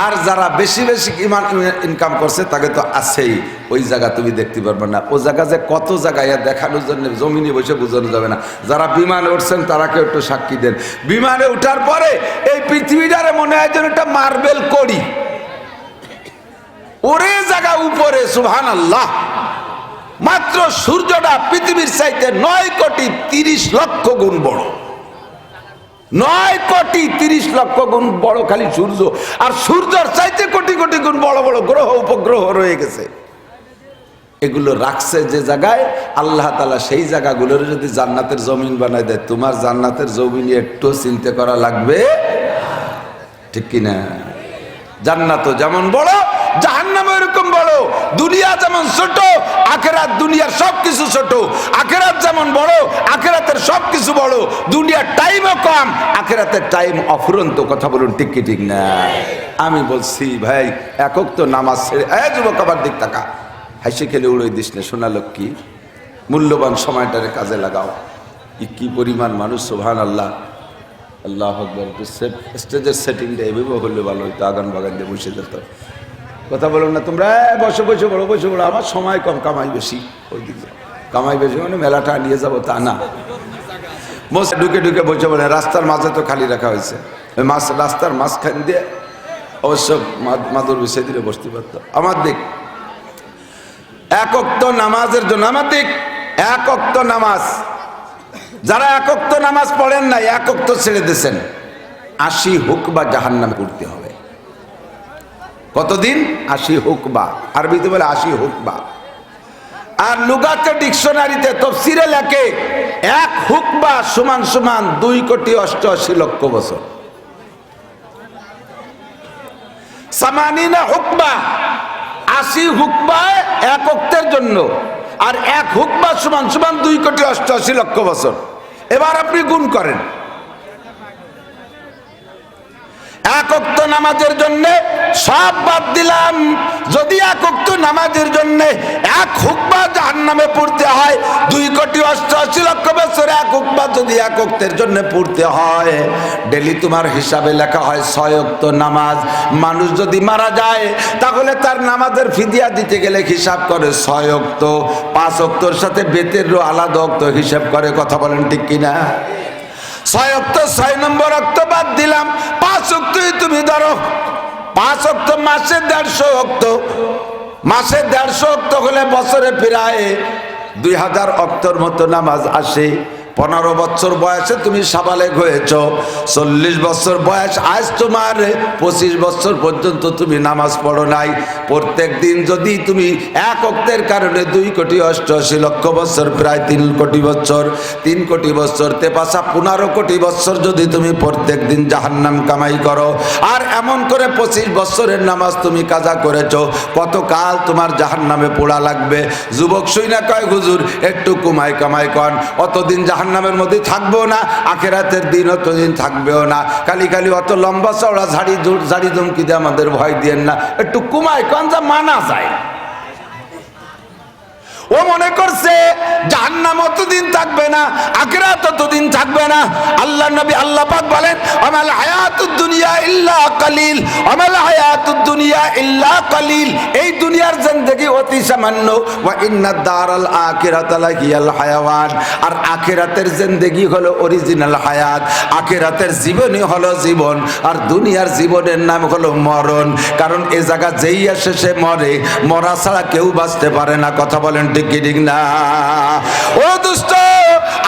আর যারা বেশি বেশি ইমান ইনকাম করছে তাকে তো আছেই, ওই জায়গা তুমি দেখতে পারবে না। ও জায়গা যে কত জায়গায় দেখানোর জন্য জমিনে বসে বোঝানো যাবে না। যারা বিমানে উঠছেন তারাকে একটু সাক্ষী দেন। বিমানে উঠার পরে এই পৃথিবীটারে মনে হয় যেন একটা মার্বেল করি, ওরে জায়গা উপরে সুবহানাল্লাহ। মাত্র সূর্যটা পৃথিবীর চাইতে 9,30,00,000 গুণ বড়, 9,30,00,000 গুণ বড় খালি সূর্য। আর সূর্যের চাইতে কোটি কোটি গুণ বড় বড় গ্রহ উপগ্রহ রয়ে গেছে। এগুলো রাখছে যে জায়গায়, আল্লাহ তাআলা সেই জায়গাগুলোর যদি জান্নাতের জমিন বানায় দেয়, তোমার জান্নাতের জমিন একটু চিন্তা করা লাগবে, ঠিক কিনা? জান্নাত যেমন বড়, জাহান্নাম এরকম বড়। দুনিয়া যেমন ছোট, আখিরাত দুনিয়ার সবকিছু ছোট। আখিরাত যেমন বড়, আখিরাতের সবকিছু বড়। দুনিয়ার টাইমও কম, আখিরাতের টাইম অফুরন্ত। কথা বলুন ঠিক কি ঠিক না? আমি বলছি ভাই, একক তো নামাজ ছেড়ে, যুবক আবার দিক টাকা হাসি খেলে উড়ে দিস না, সোনা লক্ষ্মী, মূল্যবান সময়টারে কাজে লাগাও। কি পরিমাণ মানুষ, সুবহানাল্লাহ, আল্লাহু আকবার। স্টেজের সেটিংটা এভাবে হলে ভালো হইতো, আগান বাগান দিয়ে বসে যেত। কথা বলো না তোমরা, বসে বসে বড়, বসে বড়। আমার সময় কম, কামাই বেশি। ওই দিকে কামাই বেশি মানে মেলাটা নিয়ে যাবো তা না, বসে ঢুকে ঢুকে বসে বলে। রাস্তার মাঝে তো খালি রাখা হয়েছে, ওই রাস্তার মাঝখান দিয়ে অবশ্য মাদুর বিছিয়ে দিলে বসতে পারতো। আমার দিক এক ওয়াক্ত নামাজের জন্য, আমার দিক এক ওয়াক্ত নামাজ, যারা এক ওয়াক্ত নামাজ পড়েন নাই, এক ওয়াক্ত ছেড়ে দিয়েছেন, 80 হুকবা জাহান্নামে পড়তে হবে। কতদিন? 80 হুকবা, আরবিতে বলে 80 হুকবা। আর লুগাতে ডিকশনারিতে তাফসীরে লেখে 1 হুকবা সমান সমান 2,88,00,000 বছর। 80 হুকবা, 80 হুকবা এক ওয়াক্তের জন্য, আর 1 হুকবা সমান সমান 2,88,00,000 বছর। এবার আপনি গুণ করেন। এক ওয়াক্ত নামাজের জন্য সব বাদ দিলাম, যদি এক ওয়াক্ত নামাজের জন্য 1 হুকবা জাহান্নামে পড়তে হয়, 2,88,00,000 বছর 1 হুকবা যদি 1 ওয়াক্তের জন্য পড়তে হয়, ডেলি তোমার হিসাবে লেখা হয় 6 ওয়াক্ত নামাজ। মানুষ যদি মারা যায়, তাহলে তার নামাজের ফিদিয়া দিতে গেলে হিসাব করে 6 ওয়াক্ত, 5 ওয়াক্তর সাথে বেতেরও আলাদা ওয়াক্ত হিসাব করে। কথা বলেন ঠিক কিনা? 6 ওয়াক্ত, 6 নম্বর ওয়াক্ত বাদ দিলাম, 5 ওয়াক্তই তুমি ধরো। 5 ওয়াক্ত মাসে 150 ওয়াক্ত, মাসে 150 ওয়াক্ত হলে বছরে প্রায় 2000 ওয়াক্তর মতো নামাজ আসে। 15 বছর বয়সে তুমি সাবালেগ হয়েছ, 40 বছর বয়স আজ তোমার, 25 বছর পর্যন্ত তুমি নামাজ পড়ো নাই। প্রত্যেক দিন যদি তুমি 1 ওয়াক্তের কারণে 2,88,00,000 বছর, প্রায় 3 কোটি বছর, 3 কোটি বছর, 15 কোটি বছর যদি তুমি প্রত্যেক দিন জাহান্নাম কামাই করো, আর এমন করে 25 বছরের নামাজ তুমি কাজা করেছ, কতকাল তোমার জাহান্নামে পোড়া লাগবে? যুবক শুইনা কয়, হুজুর একটু কুমাই কামাই কর, অতদিন জাহান্নামের মধ্যে থাকবো না, আখেরাতের দিন অতদিন থাকবেও না। খালি খালি অত লম্বা চওড়া ঝাড়ি ধমকি দিয়ে আমাদের ভয় দিয়েন না, একটু কুমাই কন যা মানা যায়। ও মনে করছে জাহান্নাম অতদিন থাকবে না, আখিরাত ততদিন থাকবে না। আল্লাহ নবী, আল্লাহ পাক বলেন, আমাল হায়াতুদ দুনিয়া ইল্লা কালিল, আমাল হায়াতুদ দুনিয়া ইল্লা কালিল। এই দুনিয়ার জিন্দেগি অতি সামান্য, ওয়া ইন্নাদ দারাল আখিরাতা লাহিয়াল হায়াওয়ান। আর আখিরাতের জিন্দেগি হলো অরিজিনাল হায়াত, আখিরাতের জীবনই হলো জীবন, আর দুনিয়ার জীবনের নাম হলো মরণ। কারণ এ জায়গা যেই আসে সে মরে, মরা ছাড়া কেউ বাঁচতে পারে না। কথা বলেন ঠিক ঠিক না? ও দুষ্ট,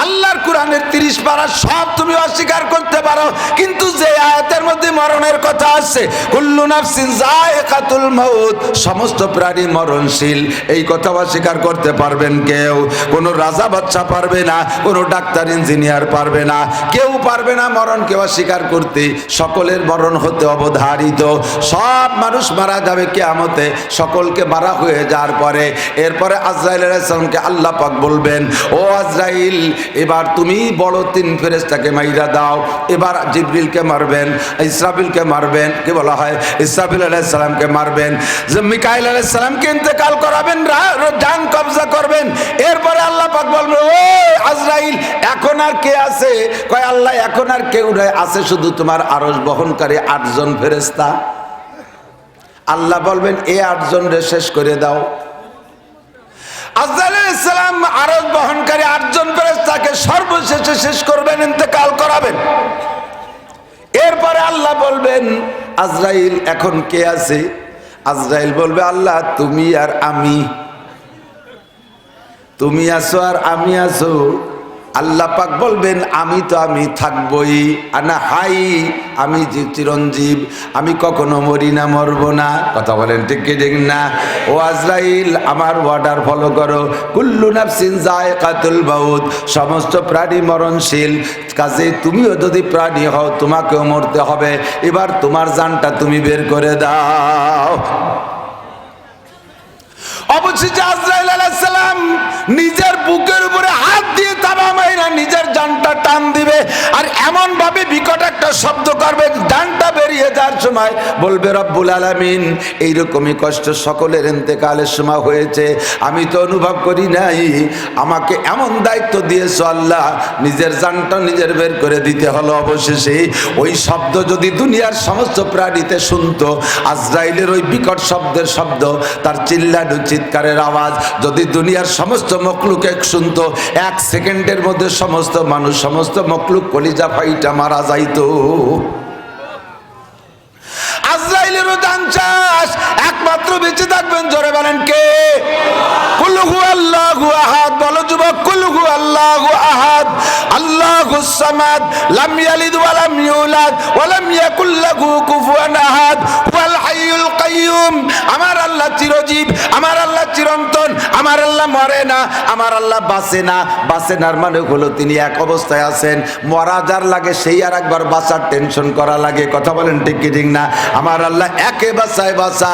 আল্লাহর কোরআনের 30 পারা সব তুমি অস্বীকার করতে পারো, কিন্তু যে আয়াতের মধ্যে মরণের কথা আছে, কুল্লু নাফসিন যায়কাতুল মাউত, সমস্ত প্রাণী মরণশীল, এই কথা অস্বীকার করতে পারবেন কেউ? কোনো রাজা বাচ্চা পারবে না, কোনো ডাক্তার ইঞ্জিনিয়ার পারবে না, কেউ পারবে না মরণকে অস্বীকার করতে। সকলের মরণ হতে অবধারিত, সব মানুষ মারা যাবে কিয়ামতে। সকলকে মারা হয়ে যাওয়ার পরে, এরপরে আজরাইল আলাইহিস সালামকে আল্লাহ পাক বলবেন, ও আজরাইল, এবার তুমি বড় 3 ফেরেশতাকে মাইরা দাও। এবার জিবরিলকে মারবেন, ইসরাফিলকে মারবেন, কি বলা হয়, ইসরাফিল আলাইহিস সালামকে মারবেন, যে মিকাইল আলাইহিস সালামকে ইন্তেকাল করাবেন, জান কবজা করবেন। এরপরে আল্লাহ পাক বলবেন, ও আজরাইল, এখন আর কে আছে? কয় আল্লাহ, এখন আর কেউ নাই, আছে শুধু তোমার আরশ বহনকারী 8 জন ফেরেশতা। আল্লাহ বলবেন, এই 8 জনরে শেষ করে দাও। আজরাইল আলাইহিস সালাম আরশ বহনকারী 8 জন ফেরেশতাকে সর্বশেষে শেষ করবেন, ইন্তেকাল করাবেন। এরপরে আল্লাহ বলবেন, আজরাইল, এখন কে আছে? আজরাইল বলবে, আল্লাহ তুমি আর আমি, তুমি আছো আর আমি আছো, আল্লাহ পাক বলবেন আমি থাকবই, আনা হাই, আমি চিরঞ্জীব, আমি কখনো মরি না, মরব না। কথা বলেন ঠিক কি ঠিক না? ও আজরাইল, আমার অর্ডার ফলো করো। কুল্লু নাফসিন যায়কাতুল মাউত, সমস্ত প্রাণী মরণশীল, কাজে তুমিও যদি প্রাণী হও তোমাকেও মরতে হবে। এবার তোমার জানটা তুমি বের করে দাও। অবশেষে আজরাইল আলাইহিস সালাম নিজের বুকের উপরে হাত দিয়ে তাবা মাইরা নিজের জানটা টান দিবে, আর এমন ভাবে বিকট একটা শব্দ করবে, জানটা বেরিয়ে যাওয়ার সময় বলবে রব্বুল আলামিন, এইরকমই কষ্ট সকলের ইন্তেকালের সময় হয়েছে, আমি তো অনুভব করি নাই। আমাকে এমন দায়িত্ব দিয়েছো আল্লাহ, নিজের জানটা নিজের বের করে দিতে হলো। অবশেষে ওই শব্দ যদি দুনিয়ার সমস্ত প্রাণীতে শুনতো, আজরাইলের ওই বিকট শব্দের শব্দ, তার চিল্লানো চিৎকারের আওয়াজ যদি দুনিয়ার সমস্ত মখলুকে শুনতো, 1 সেকেন্ডের মধ্যে সমস্ত মানুষ, সমস্ত মখলুক কলিজা ফাইটা মারা যাইতো। আজরাইলেরও জান চাষ, একমাত্র বেঁচে থাকবেন, জোরে বলেন কে? কুল হু আল্লাহু আহাদ, বলো যুবক, কুল হু আল্লাহু আহাদ, আল্লাহুস সামাদ, লাম ইয়ালিদ ওয়া লাম ইউলাদ ওয়া লাম ইয়াকুল লাহু কুফুয়ান আহাদ, ওয়াল হাইয়ুল কাইয়ুম। আমার আল্লাহ চিরজীব, আমার আল্লাহ চিরন্তন, আমার আল্লাহ মরে না, আমার আল্লাহ বাঁচে না। বাঁচে না মানে হলো তিনি এক অবস্থায় আছেন, মরা যার লাগে সেই আর একবার বাঁচার টেনশন করা লাগে। কথা বলেন ঠিক কি ঠিক না? আমার আল্লাহ একে বাঁচায়, বাঁচা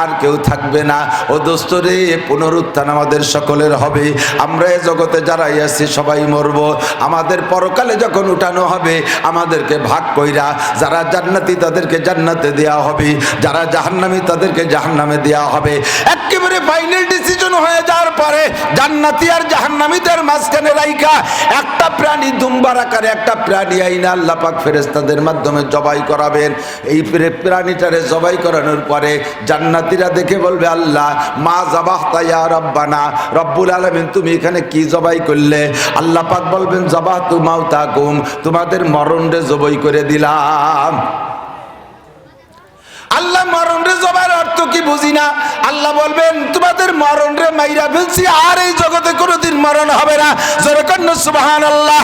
আর কেউ থাকবে না। ও দোস্তরে, পুনরুত্থান আমাদের সকলের হবে। আমরা এ জগতে যারাই আছি সবাই মরব। আমাদের পরকালে যখন উঠানো হবে, আমাদেরকে ভাগ কইরা, যারা জান্নাতি তাদেরকে জান্নাতে দেয়া হবে, যারা জাহান্নামী তাদেরকে জাহান্নামে দেয়া হবে। একেবারে ফাইনাল ডিসিশন হয়ে যাওয়ার পরে জান্নাতি আর জাহান্নামীদের মাঝখানে রাইখা একটা প্রাণী, দুম্বার আকারে একটা প্রাণী আইনা আল্লাহ পাক ফেরেশতাদের মাধ্যমে জবাই করাবেন। এই প্রাণীটারে জবাই করানোর পরে জান্নাতীরা দেখে বলবে, আল্লাহ মা যাবাহতা ইয়া রব্বানা, রব্বুল আলামিন তুমি এখানে কি জবাই করলে? আল্লাহ পাক বলবেন, যাবাহতু মাউতাকুম, তোমাদের মরণরে জবাই করে দিলাম। আল্লাহ মরণ রে জবাইয়ের অর্থ কি বুঝি না। আল্লাহ বলবেন, তোমাদের মরণ রে মাইরা ফেলছি, আর এই জগতে কোনোদিন মরণ হবে না। জোরে কর সুবহানাল্লাহ।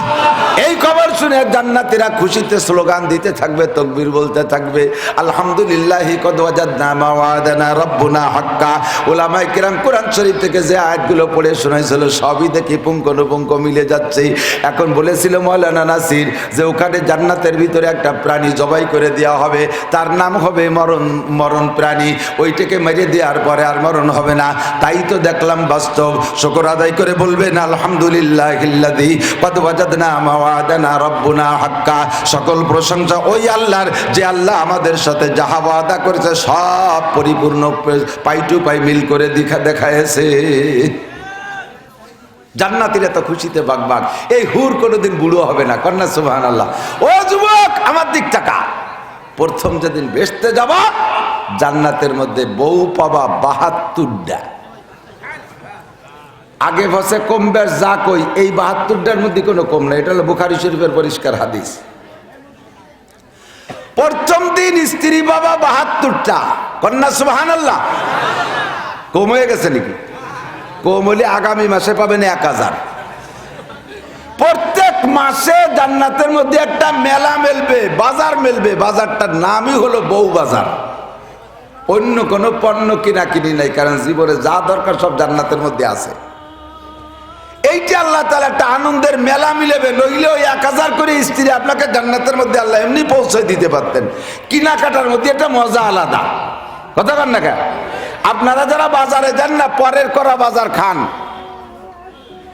এই খবর শুনে জান্নাতীরা খুশিতে স্লোগান দিতে থাকবে, তাকবীর বলতে থাকবে, আলহামদুলিল্লাহি কদ ওয়াজাদনা মা ওয়াদানা রাব্বুনা হাক্কা। উলামায়ে কিরাম কোরআন শরীফ থেকে যে আয়াতগুলো পড়ে শোনাইছিল সবই দেখি পুঙ্খানুপুঙ্খ মিলে যাচ্ছে। এখন বলেছিল মাওলানা নাসির যে ওখানে জান্নাতের ভিতরে একটা প্রাণী জবাই করে দেওয়া হবে, তার নাম হবে মরণ প্রাণী। ওইটাকে মেরে দেওয়ার পরে আর মরণ হবে না। তাই তো দেখলাম বাস্তব। শুকর আদায় করে বলবেন, আলহামদুলিল্লাহিল্লাযী কদ ওয়াজাদনা মা ওয়াদানা রাব্বুনা হাক্কা। সকল প্রশংসা ওই আল্লাহর, যে আল্লাহ আমাদের সাথে যাহা ওয়াদা করেছে সব পরিপূর্ণ পাই টু পাই মিল করে দেখায়েছে। জান্নাতীরা তো খুশিতে বাগবাগ। এই হুর কোনোদিন বুড়ো হবে না। কন্যা সুবহানাল্লাহ। ও যুবক, আমার দিক তাকা। প্রথম যেদিন বেসতে যাবা, জান্নাতের মধ্যে বউ পাবা ৭২টা। আগে বসে কম বেশ যা কই, এই ৭২টার মধ্যে কোনো কম না। এটা হলো বুখারী শরীফের পরিষ্কার হাদিস। প্রথম দিন স্ত্রী বাবা ৭২টা। কন্যা সুবহানাল্লাহ। কম হয়ে গেছে নাকি? কম হলে আগামী মাসে পাবেন ১,০০০। প্রত্যেক মাসে জান্নাতের মধ্যে একটা মেলা মেলবে, বাজার মেলবে। বাজারটার নামই হলো বউ বাজার। অন্য কোনো পণ্য কিনাকিনি নাই, কারণ জীবনে যা দরকার সব জান্নাতের মধ্যে আছে। এইটা আল্লাহ তাআলা একটা আনন্দের মেলা মিলেবে। নইলে ওই ১,০০০ করে স্ত্রী আপনাকে জান্নাতের মধ্যে আল্লাহ এমনি পৌঁছে দিতে পারতেন। কিনাকাটার মধ্যে একটা মজা আলাদা। কথা বলেন না কেন? আপনারা যারা বাজারে যান না, পরের করা বাজার খান।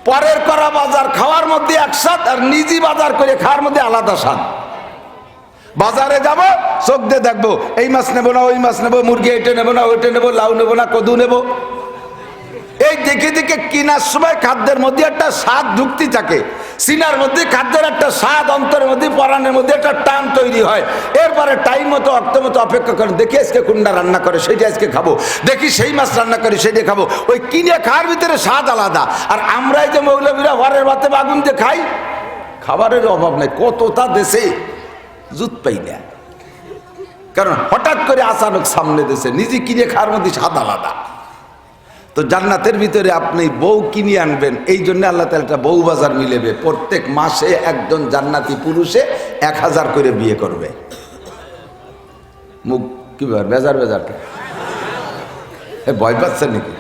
পরের করা বাজার খাওয়ার মধ্যে এক স্বাদ, আর নিজি বাজার করে খাওয়ার মধ্যে আলাদা স্বাদ। বাজারে যাব, চোখ দিয়ে দেখবো, এই মাছ নেবো না ওই মাছ নেবো, মুরগি এটা নেবো না ওইটা নেবো, লাউ নেবো না কদু নেবো। এই দেখে দেখে কেনার সময় খাদ্যের মধ্যে একটা স্বাদ যুক্তি থাকে। সিনার মধ্যে খাদ্যের একটা স্বাদ, অন্তরের মধ্যে পরাণের মধ্যে একটা টান তৈরি হয়। এরপরে টাইম মতো অর্থ মতো অপেক্ষা করে, দেখি আজকে কোনটা রান্না করে সেইটা আজকে খাবো, দেখি সেই মাছ রান্না করি সেইটা খাবো। ওই কিনে খাওয়ার ভিতরে স্বাদ আলাদা। আর আমরাই যে মৌলবীরা ঘরের ভাতে বাগুন দিয়ে খাই, খাবারের অভাব নাই। কতটা দেশে জুত পাই না, কারণ হঠাৎ করে আচানক সামনে দেশে নিজে কিনে খাওয়ার মধ্যে স্বাদ আলাদা। তো জান্নাতের ভিতরে আপনি বউ কিনে আনবেন, এই জন্য আল্লাহ তাআলা একটা বউ বাজার মিলেবে। প্রত্যেক মাসে একজন জান্নাতি পুরুষে 1000 করে বিয়ে করবে। মুখ কি ব্যাপার, বেজার বেজারটা ভয় পাচ্ছেন নাকি?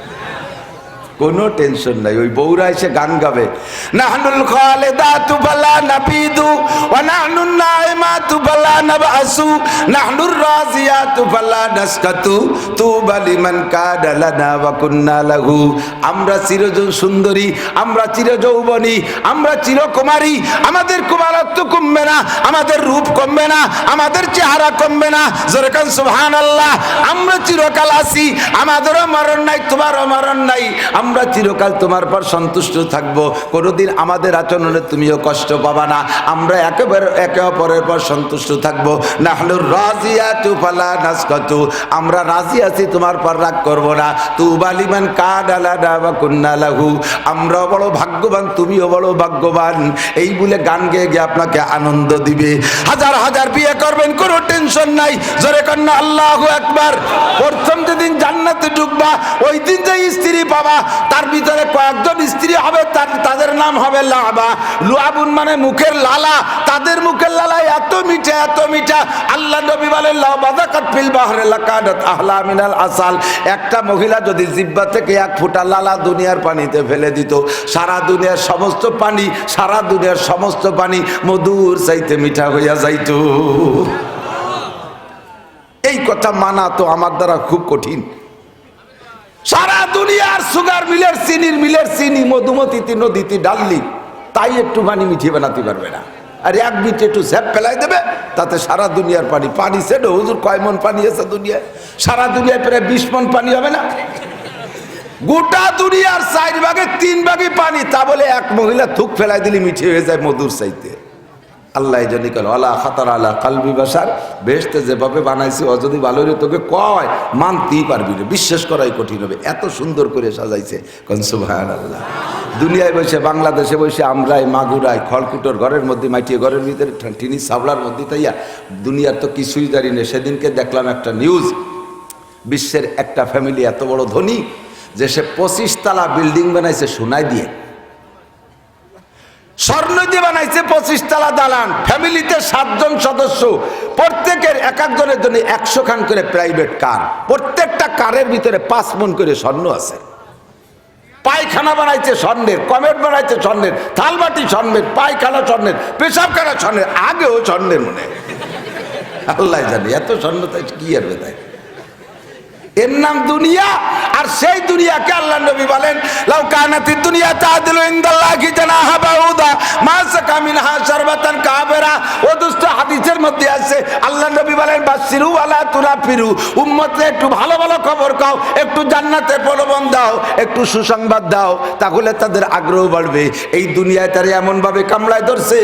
কোনো টেনশন নাই, ওই বউরা এসে গান গাবে, নাহনুল খালিদাতু ফালা নাবিদু ওয়া নাহনুন নাইমাতু ফালা নাবআসু নাহনুর রাজিয়াতু ফালা নাসকাতু তুবা লিমান কানা লানা ওয়া কুন্না লাহু। আমরা চিরযৌবন সুন্দরী, আমরা চিরযৌবনী, আমরা চিরকুমারী, আমাদের কুমারত্ব কমবে না, আমাদের রূপ কমবে না, আমাদের চেহারা কমবে না। জোরে কান সুবহানাল্লাহ। আমরা চিরকাল আছি, আমাদেরও মরণ নাই, তোমারও মরণ নাই, আমরা চিরকাল তোমার পর সন্তুষ্ট থাকবো, কোনোদিন আমাদের আচরণে তুমিও কষ্ট পাবা না, আমরা একেবারে একে অপরের পর সন্তুষ্ট থাকবো। নাহনুর রাজিয়াতু ফালা নাসকাতু, আমরা রাজি আছি, তোমার পর রাগ করবো না। তুবা লিমান কানা লানা ওয়া কুন্না লাহু, আমরাও বড় ভাগ্যবান, তুমিও বড় ভাগ্যবান। এই বলে গান গেয়ে গিয়ে আপনাকে আনন্দ দিবে। হাজার হাজার বিয়ে করবেন, কোনো টেনশন নাই। জোরে কন্যা আল্লাহু আকবার। প্রথম যেদিন জান্নাতে ঢুকবা, ওই দিন যে স্ত্রী পাবা, তার ভিতরে কয়েকজন স্ত্রী হবে, তাদের নাম হবে লাবা। লুআবুন মানে মুখের লালা, তাদের মুখের লালা এত মিঠা, এত মিঠা। আল্লাহ নবী বলেন লা বাযাকাত ফিল বাহরি লাকাদাত আহলা মিনাল আসাল। একটা মহিলা যদি জিহ্বা থেকে 1 ফোঁটা লালা দুনিয়ার পানিতে ফেলে দিত, সারা দুনিয়ার সমস্ত পানি, সারা দুনিয়ার সমস্ত পানি মধুর চাইতে মিঠা হইয়া যাইত। এই কথা মানা তো আমার দ্বারা খুব কঠিন। সারা দুনিয়ার সুগার মিলের চিনির মিলের চিনি মধুমতিতে নদীতে ডাললি, তাই একটু পানি মিঠিয়ে বানাতে পারবে না। আর এক বিটে একটু ঝ্যাপ ফেলাই দেবে, তাতে সারা দুনিয়ার পানি। পানি সেটা হুজুর কয় মন পানি আছে দুনিয়ায়? সারা দুনিয়ায় প্রায় 20 মন পানি হবে না? গোটা দুনিয়ার 4 ভাগে 3 ভাগে পানি, তা বলে এক মহিলা থুক ফেলাই দিলে মিঠে হয়ে যায় মধুর চাইতে। আল্লাহ এই জন্য কল আলা খাতার আলা কালবি বাসার, বেহেশতে যেভাবে বানাইছি ও যদি ভালো রে তোকে কয় মানতেই পারবি না, বিশ্বাস করাই কঠিন হবে, এত সুন্দর করে সাজাইছে। কোন সুবহানাল্লাহ। দুনিয়ায় বসে, বাংলাদেশে বসে আমরাই মাগুরাই খড়কুটোর ঘরের মধ্যে মাটিয়ে ঘরের ভিতরে টিনি সাবলার মধ্যে তাইয়া দুনিয়ার তো কিছুই জানি না। সেদিনকে দেখলাম একটা নিউজ, বিশ্বের একটা ফ্যামিলি এত বড় ধনী যে সে 25 তলা বিল্ডিং বানাইছে সোনায় দিয়ে, স্বর্ণ দিয়ে বানাইছে 25 তলা দালান। ফ্যামিলিতে 7 জন সদস্য, প্রত্যেকের এক একজনের জন্য 100 খান করে প্রাইভেট কার, প্রত্যেকটা কারের ভিতরে 5 মণ করে স্বর্ণ আছে। পায়খানা বানাইছে স্বর্ণের, কমেট বানাইছে স্বর্ণের, থালবাটি স্বর্ণের, পায়খানা স্বর্ণের, পেশাবখানা স্বর্ণের, আগেও স্বর্ণের মনে। আল্লাহ জানে এত স্বর্ণ তাই কি আর তাই। এর নাম দুনিয়া। আর সেই দুনিয়াকে আল্লাহ নবী বলেন লাউ কানাতিদ দুনিয়া তাআদিলু ইনদাল্লাহি জানাহা বাউদা মা সাকা মিনহা শারবাতান কাবেরা। ও দোস্ত, হাদিসের মধ্যে আছে আল্লাহ নবী বলেন বাশিরু ওয়ালা তুনাফিরু, উম্মতকে একটু ভালো ভালো খবর দাও, একটু জান্নাতের প্রলোভন দাও, একটু সুসংবাদ দাও, তাহলে তাদের আগ্রহ বাড়বে। এই দুনিয়ায় তারা এমন ভাবে কামড়ায় ধরছে,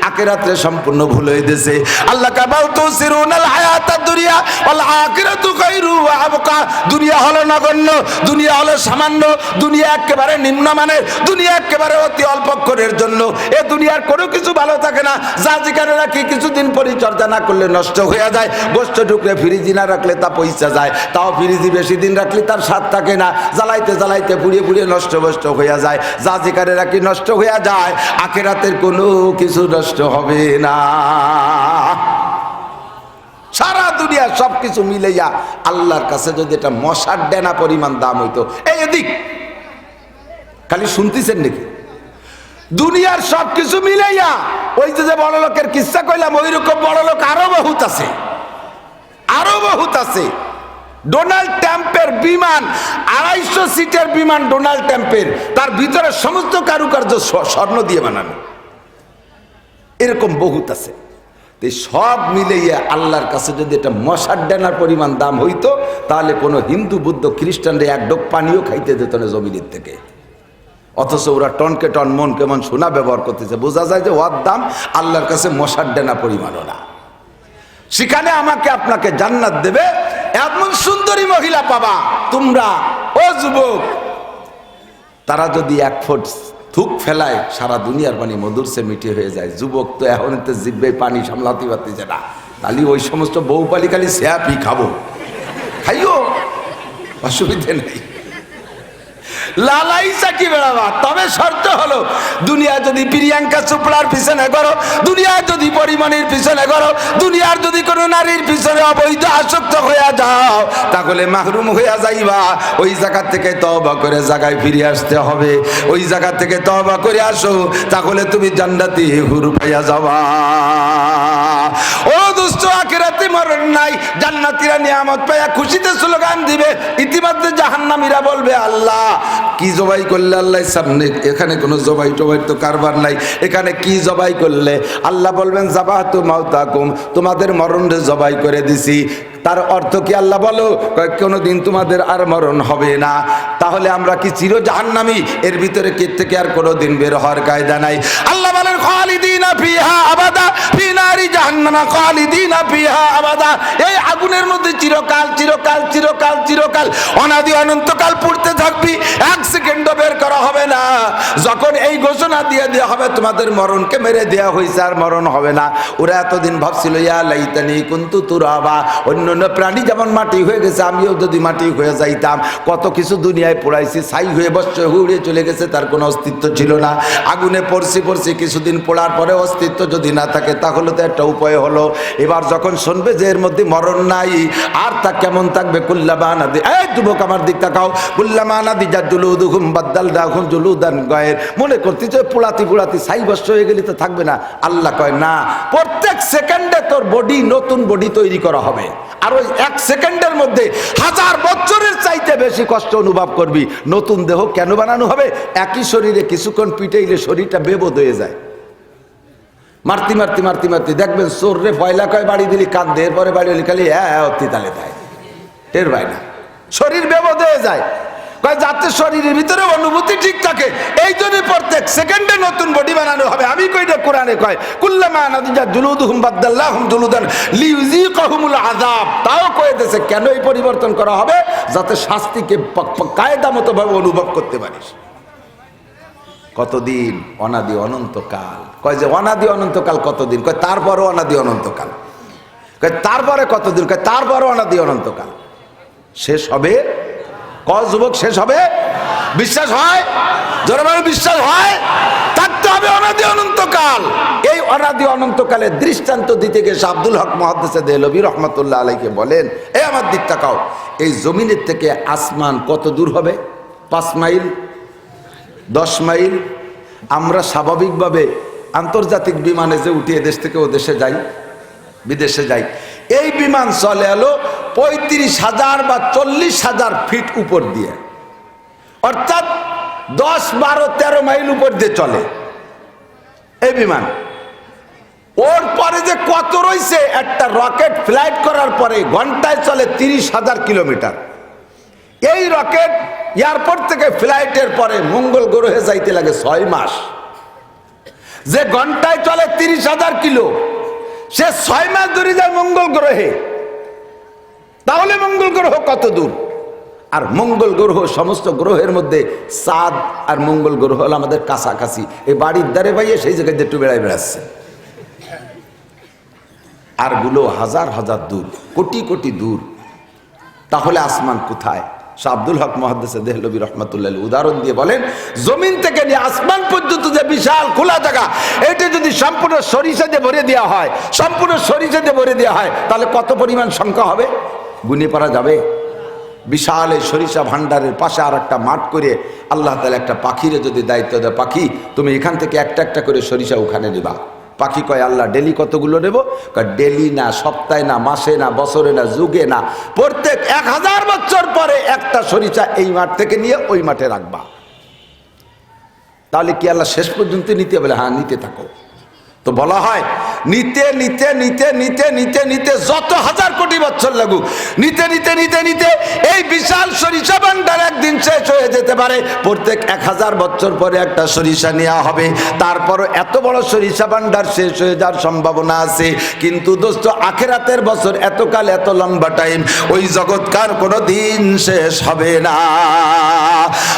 আখিরাতে সম্পূর্ণ ভুল হয়ে গেছে। আল্লাহ কাবাউ তুসিরুনাল হায়াতাদ দুনিয়া ওয়াল আখিরাতু খায়রু ওয়া আবকা। দুনিয়া হলো নগণ্য, দুনিয়া হলো সামান্য, দুনিয়া একেবারে নিম্নমানের, দুনিয়া একেবারে অতি অল্পক্ষণের জন্য। এ দুনিয়ার কোনো কিছু ভালো থাকে না, যা যেখানে রাখি কিছুদিন পরিচর্যা না করলে নষ্ট হয়ে যায়। গোস্ত টুকরে ফ্রিজি না রাখলে তা পয়সা যায়, তাও ফ্রিজি বেশি দিন রাখলে তার স্বাদ থাকে না, জ্বালাইতে জ্বালাইতে পুড়িয়ে পুড়িয়ে নষ্ট হয়ে যায়। যা যেখানে রাখি নষ্ট হয়ে যায়, আখিরাতের কোনো কিছু নষ্ট হবে না। সারা দুনিয়া সবকিছু মিলাইয়া আল্লাহর কাছে যদি এটা মশার ডেনা পরিমাণ দাম হইতো। এই এদিক খালি শুনতেছেন নাকি? দুনিয়ার সবকিছু মিলাইয়া ওই যে বড় লোকের কিস্সা কইলাম, ওই রকম বড় লোক আরো বহুত আছে, আরো বহুত আছে। ডোনাল্ড ট্রাম্পের বিমান 250 সিটের বিমান, ডোনাল্ড ট্রাম্পের, তার ভিতরে সমস্ত কারুকার্য স্বর্ণ দিয়ে বানানো, এরকম বহুত আছে। সব মিলিয়ে আল্লাহর কাছে যদি এটা মশার ডেনার পরিমাণ দাম হইতো, তাহলে কোনো হিন্দু বুদ্ধ খ্রিস্টানরা 1 ডোক পানিও খাইতে দিত না জমিনের থেকে। অথচ ওরা টনকে টন মন কেমন সোনা ব্যবহার করতেছে, বোঝা যায় যে ওর দাম আল্লাহর কাছে মশার ডেনা পরিমাণও না। সেখানে আমাকে আপনাকে জান্নাত দেবে, এমন সুন্দরী মহিলা পাবা তোমরা। ও যুবক, তারা যদি 1 ফুট থুক ফেলায়, সারা দুনিয়ার পানি মধুর সে মিঠে হয়ে যায়। যুবক তো এখন তো জিব্বে পানি সামলাতে পারতেছে না, তাহলে ওই সমস্ত বউ পালি খালি স্যাপই খাবো, খাইও, অসুবিধে নেই। লালাই চাকি বেড়াবা। তবে শর্ত হলো দুনিয়া যদি প্রিয়াঙ্কা চোপড়ার পিছনে করো, দুনিয়ার যদি পরিমণির পিছনে করো, দুনিয়ার যদি কোনো নারীর পিছনে অবৈধ আসক্ত হয়ে যাও, তাহলে মাহরুম হইয়া যাইবা। ওই জায়গা থেকে তওবা করে জায়গায় ফিরে আসতে হবে। ওই জায়গা থেকে তওবা করে আসো, তাহলে তুমি জান্নাতি হুর পাইয়া যাবা। ও দোস্ত, আখিরাতে মরণ নাই। জান্নাতীরা নিয়ামত পাইয়া খুশিতে স্লোগান দিবে। ইতিমধ্যে জাহান্নামীরা বলবে, আল্লাহ কি জবাই করলে আল্লাহ সামনে? এখানে কোনো জবাই টবাই তো কারবার নাই, এখানে কি জবাই করলে? আল্লাহ বলবেন, যাবাতু মাউতাকুম, তোমাদের মরণে জবাই করে দিছি। তার অর্থ কি? আল্লাহ বলো কোনোদিন তোমাদের আর মরণ হবে না। তাহলে আমরা কি চির জাহান্নামী? এর ভিতরে কে থেকে আর কোনোদিন বের হওয়ার কায়দা নাই। আল্লাহ বলেন, খালিদিনা ফিহা আবাদা ফি নারি জাহান্নামা খালিদিনা ফিহা আবাদা। এই আগুনের মধ্যে চিরকাল চিরকাল চিরকাল চিরকাল অনাদি অনন্তকাল পুড়তে থাকবি, এক সেকেন্ডও বের করা হবে না। যখন এই ঘোষণা দিয়ে দেওয়া হবে তোমাদের মরণকে মেরে দেওয়া হয়েছে, আর মরণ হবে না। ওরা এতদিন ভাবছিল, ইয়া লাইতানি কুনতু তুরাবা, অন্য প্রাণী যেমন মাটি হয়ে গেছে, আমিও যদি মাটি হয়ে যাইতাম। কত কিছু দুনিয়ায় পোড়াইছি, ছাই হয়ে বস্ত্র উড়ে চলে গেছে, তার কোনো অস্তিত্ব ছিল না। আগুনে পড়ছি কিছুদিন পোড়ার পরে অস্তিত্ব যদি না থাকে, তাহলে তো একটা উপায় হলো। এবার যখন শুনবে যে এর মধ্যে মরণ নাই, আর তা কেমন থাকবে? কুল্লামানা দি, এই যুবক আমার দিক তাকাও, কুল্লামানা দি যা জুলুদুহুম বাদদালনাহুম জুলুদান গায়র। মনে করতেছ পোড়াতি ছাই বস্ত্র হয়ে গেলে তো থাকবে না। আল্লাহ কয় না, প্রত্যেক সেকেন্ডে তোর বডি, নতুন বডি তৈরি করা হবে। আর ওই এক সেকেন্ডের মধ্যে 1000 বছরের চাইতে বেশি কষ্ট অনুভব করবি। নতুন দেহ কেন বানানো হবে? একই শরীরে কিছুক্ষণ পিটাইলে শরীরটা বেবোধ হয়ে যায়। মারতি মারতি মারতি মারতি দেখবেন চোররে পয়লা কয় বাড়ি দিলি কাঁদে, এরপরে বাড়ি হলি খালি অতি তালে তাই টের পায় না, শরীর বেবোধ হয়ে যায়। যাতে শরীরের ভিতরে অনুভূতি ঠিক থাকে, এই জন্য প্রত্যেক সেকেন্ডে নতুন বডি বানানো হবে। আমি কইটা কোরআনে কয়, কুল্লামা নাদিজা জুলুদুহুম বাদদাল্লাহুম জুলুদান লিইউযিকাহুমুল আযাব। তাও কয়ে দিয়েছে কেন এই পরিবর্তন করা হবে? যাতে শাস্তিকে কায়দা মতো ভাবে অনুভব করতে পারিস। কতদিন? অনাদি অনন্তকাল। কয় যে অনাদি অনন্তকাল কতদিন? কয় তারপরও অনাদি অনন্তকাল। কয় তারপরে কতদিন? কয় তারপরও অনাদি অনন্তকাল। শেষ হবে? কয় যুবক শেষ হবে? বিশ্বাস হয়? জোরে বলো বিশ্বাস হয়? থাকতে হবে অনাদি অনন্তকাল। এই অনাদি অনন্তকালের দৃষ্টান্ত দিতে গিয়ে আব্দুল হক মুহাদ্দিসে দেহলভী রহমাতুল্লাহ আলাইহি বলেন, এই আমার দিক তাকাও, এই জমিনের থেকে আসমান কত দূর হবে? 5 মাইল, 10 মাইল। আমরা স্বাভাবিকভাবে আন্তর্জাতিক বিমানে যে উঠিয়ে দেশ থেকে ও দেশে যাই, বিদেশে যাই, এই বিমান চলে এলো 35,000 বা 40,000 ফিট উপর দিয়ে, অর্থাৎ 10, 12, 13 মাইল উপর দিয়ে চলে এই বিমান। ওর পরে যে কত রয়েছে, একটা রকেট ফ্লাইট করার পরে ঘন্টায় চলে 30,000 কিলোমিটার। এই রকেট এয়ারপোর্ট থেকে ফ্লাইটের পরে মঙ্গল গ্রহে যাইতে লাগে 6 মাস। যে ঘন্টায় চলে 30,000 কিলো, সে 6 মাস ধরে যায় মঙ্গল গ্রহে। তাহলে মঙ্গল গ্রহ কত দূর? আর মঙ্গল গ্রহ সমস্ত গ্রহের মধ্যে চাঁদ আর মঙ্গল গ্রহ হলো আমাদের কাছাকাছি। এই বাড়ির দ্বারে ভাইয়ে সেই জায়গায় একটু বেড়ায় বেড়াচ্ছে। আর গুলো হাজার হাজার দূর, কোটি কোটি দূর। তাহলে আসমান কোথায়? আব্দুল হক মুহাদ্দিসে দেহলভী রহমাতুল্লাহ উদাহরণ দিয়ে বলেন, জমিন থেকে নিয়ে আসমান পর্যন্ত যে বিশাল খোলা জায়গা, এটা যদি সম্পূর্ণ সরিষা দিয়ে ভরে দেওয়া হয়, সম্পূর্ণ সরিষা দিয়ে ভরে দেওয়া হয়, তাহলে কত পরিমাণ সংখ্যা হবে? গুনে পারা যাবে? বিশাল এই সরিষা ভান্ডারের পাশে আর একটা মাঠ করে আল্লাহ তাআলা একটা পাখিরে যদি দায়িত্ব দেয়, পাখি তুমি এখান থেকে একটা একটা করে সরিষা ওখানে নেবা। পাখি কয়, আল্লাহ ডেলি কতগুলো নেব? কয় ডেলি না, সপ্তাহে না, মাসে না, বছরে না, যুগে না, প্রত্যেক 1000 বছর পরে একটা সরিষা এই মাঠ থেকে নিয়ে ওই মাঠে রাখবা। তাহলে কি আল্লাহ শেষ পর্যন্ত নিতে? বলে হ্যাঁ, নিতে থাকো। তো বলা হয় নিতে নিতে নিতে নিতে নিতে নিতে যত 1000 কোটি বছর লাগুক, নিতে নিতে নিতে নিতে এই বিশাল সরিষা ভান্ডার একদিন শেষ হয়ে যেতে পারে। প্রত্যেক 1000 বছর পরে একটা সরিষা নেওয়া হবে। তারপরও এত বড় সরিষা ভান্ডার শেষ হয়ে যাওয়ার সম্ভাবনা আছে। কিন্তু দোস্ত, আখিরাতের বছর এতকাল, এত লম্বা টাইম, ওই জগৎকার কোনো দিন শেষ হবে না।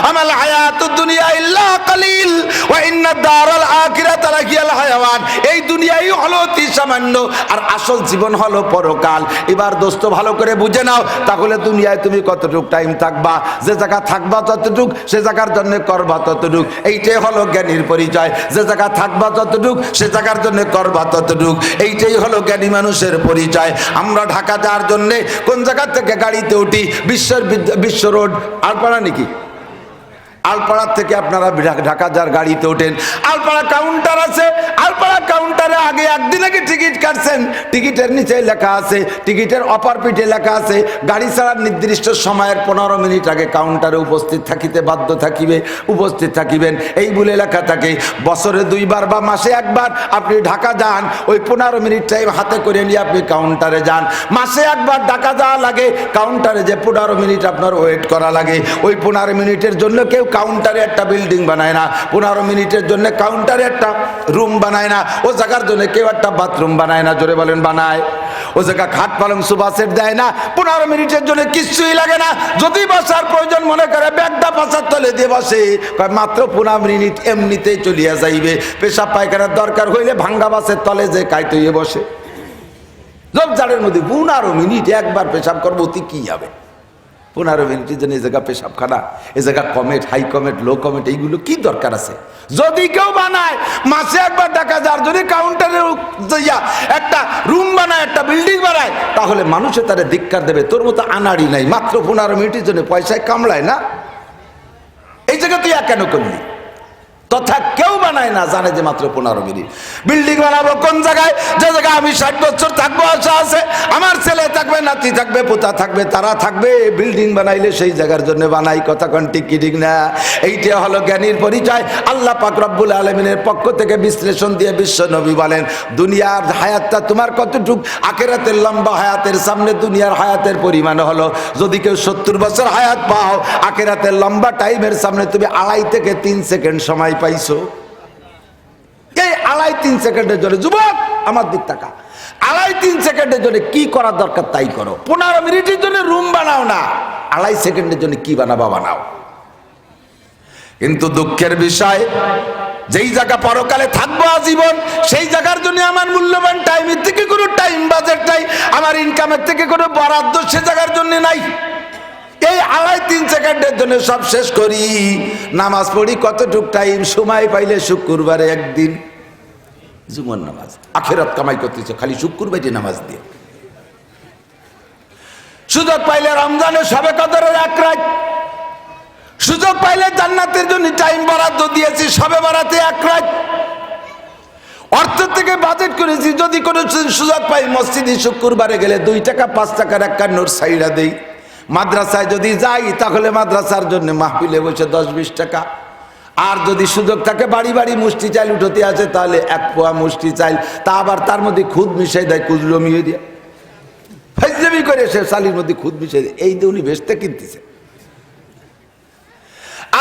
আমাল হায়াতুদ দুনিয়া ইল্লা কালিল ওয়া ইন্নাদ দারাল আখিরাতা লাহিয়াল হায়াওয়ান। এই দুনিয়াই হলো অতি সামান্য, আর আসল জীবন হলো পরকাল। এবার দোস্ত ভালো করে বুঝে নাও, তাহলে দুনিয়ায় তুমি কতটুক টাইম থাকবা, যে জায়গা থাকবা ততটুক সে জায়গার জন্য করবা ততটুক। এইটাই হলো জ্ঞানীর পরিচয়। যে জায়গা থাকবা ততটুক সে জায়গার জন্য করবা ততটুক, এইটাই হলো জ্ঞানী মানুষের পরিচয়। আমরা ঢাকা যাওয়ার জন্যে কোন জায়গা থেকে গাড়িতে উঠি? বিশ্ব রোড আলপাড়া নাকি, আলপাড়ার থেকে আপনারা ঢাকা যার গাড়িতে ওঠেন, আলপাড়া কাউন্টার আছে, আলপাড়া কাউন্টারে আগে একদিন আগে টিকিট কাটছেন, টিকিটের নিচে লেখা আছে, টিকিটের অপর পিঠে লেখা আছে গাড়ি ছাড়ার নির্দিষ্ট সময়ের 15 মিনিট আগে কাউন্টারে উপস্থিত থাকিতে বাধ্য থাকিবে, উপস্থিত থাকিবেন, এই বলে লেখা থাকে। বছরে 2 বার বা মাসে 1 বার আপনি ঢাকা যান, ওই 15 মিনিট টাইম হাতে করে নিয়ে আপনি কাউন্টারে যান। মাসে 1 বার ঢাকা যাওয়া লাগে, কাউন্টারে যে 15 মিনিট আপনার ওয়েট করা লাগে, ওই 15 মিনিটের জন্য কেউ কাউন্টারে একটা বিল্ডিং বানায় না, 15 মিনিটের জন্য কাউন্টারে একটা রুম বানায় না, ও জায়গার জন্য কেউ একটা বাথরুম বানায় না। জোরে বলেন বানায়? ও জায়গা খাট পালং সোফা সেট দেয় না, 15 মিনিটের জন্য কিছুই লাগে না। যদি বসার প্রয়োজন মনে করে ব্যাগটা পাশার তলে দিয়ে বসে, মাত্র 15 মিনিট এমনিতেই চলিয়া যাইবে। পেশাব পায়খানার দরকার হইলে ভাঙ্গা বাসের তলে যে কাইতে বসে। জবজারের মধ্যে 15 মিনিট একবার পেশাব করবো, অতি কি যাবে? 15 মিনিটের জন্য এই জায়গা পেশাবখানা, এই জায়গা commode, high commode, low commode, এইগুলো কি দরকার আছে? যদি কেউ বানায় মাসে 1 বার টাকা যার যদি কাউন্টারে একটা রুম বানায়, একটা বিল্ডিং বানায়, তাহলে মানুষে তারা ধিক্কার দেবে। তোর মতো আনাড়ি নাই, মাত্র 15 মিনিটের জন্য পয়সায় কামড়ায় না, এই জায়গা তুই কেন করলি? তথা কেউ বানায় না, জানে যে মাত্র 15 মিনিট। বিল্ডিং বানাবো কোন জায়গায়? যে জায়গায় আমি 60 বছর থাকবো, আশা আছে, আমার ছেলে থাকবে, নাতি থাকবে, পোতা থাকবে, তারা থাকবে। বিল্ডিং বানাইলে সেই জায়গার জন্য বানাই। কথা কোন ঠিক কি ঠিক না? এইটা হলো জ্ঞানীর পরিচয়। আল্লাহ পাক রব্বুল আলামিনের পক্ষ থেকে বিশ্লেষণ দিয়ে বিশ্ব নবী বলেন, দুনিয়ার হায়াতটা তোমার কতটুক? আখিরাতের লম্বা হায়াতের সামনে দুনিয়ার হায়াতের পরিমাণ হলো, যদি কেউ 70 বছর হায়াত পাও, আখিরাতের লম্বা টাইমের সামনে তুমি 2.5 থেকে 3 সেকেন্ড সময় পাইছো। এই 2.5-3 সেকেন্ডের জন্য, যুবক আমার দিক টাকা, 2.5-3 সেকেন্ডের জন্য কি করার দরকার তাই করো। 15 মিনিটের জন্য রুম বানাও না, 2.5 সেকেন্ডের জন্য কি বানাবা বানাও। কিন্তু দুঃখের বিষয়, যেই জায়গা পরকালে থাকবো আজীবন, সেই জায়গার জন্য আমার মূল্যবান টাইমের থেকে কোনো টাইম বাজেট নাই, আমার ইনকামের থেকে কোনো বরাদ্দ সে জায়গার জন্য নাই। এই 2.5-3 সেকেন্ডের জন্য সব শেষ করি। নামাজ পড়ি কতটুক টাইম? সময় পাইলে শুক্রবারে একদিন জুমার নামাজ, আখিরাত কামাই করতেছে খালি শুক্রবারে নামাজ দিয়ে। সুযোগ পাইলে রমজানে শবে কদরের 1 রাত, সুযোগ পাইলে জান্নাতের জন্য টাইম বরাদ্দ দিয়েছি, শবে বরাতে 1 রাত। অর্থ থেকে বাজেট করেছি, যদি কোনো সুযোগ পাই মসজিদে শুক্রবারে গেলে 2 টাকা 5 টাকার একটা নোট সাইডা দেই। মাদ্রাসায় যদি যাই তাহলে মাদ্রাসার জন্য মাহফিলে বসে 10-20 টাকা। আর যদি সুযোগ থাকে বাড়ি বাড়ি মুষ্টি চাল উঠতে আছে, তাহলে 1 পোয়া মুষ্টি চাল, তা আবার তার মধ্যে খুদ মিশাই দেয়, কুজলো মিয়ে দিয়ে ফাইজলামি করে সে চালির মধ্যে খুদ মিশাই দেয়। এই দিয়ে উনি বেচতে কিনতেছে।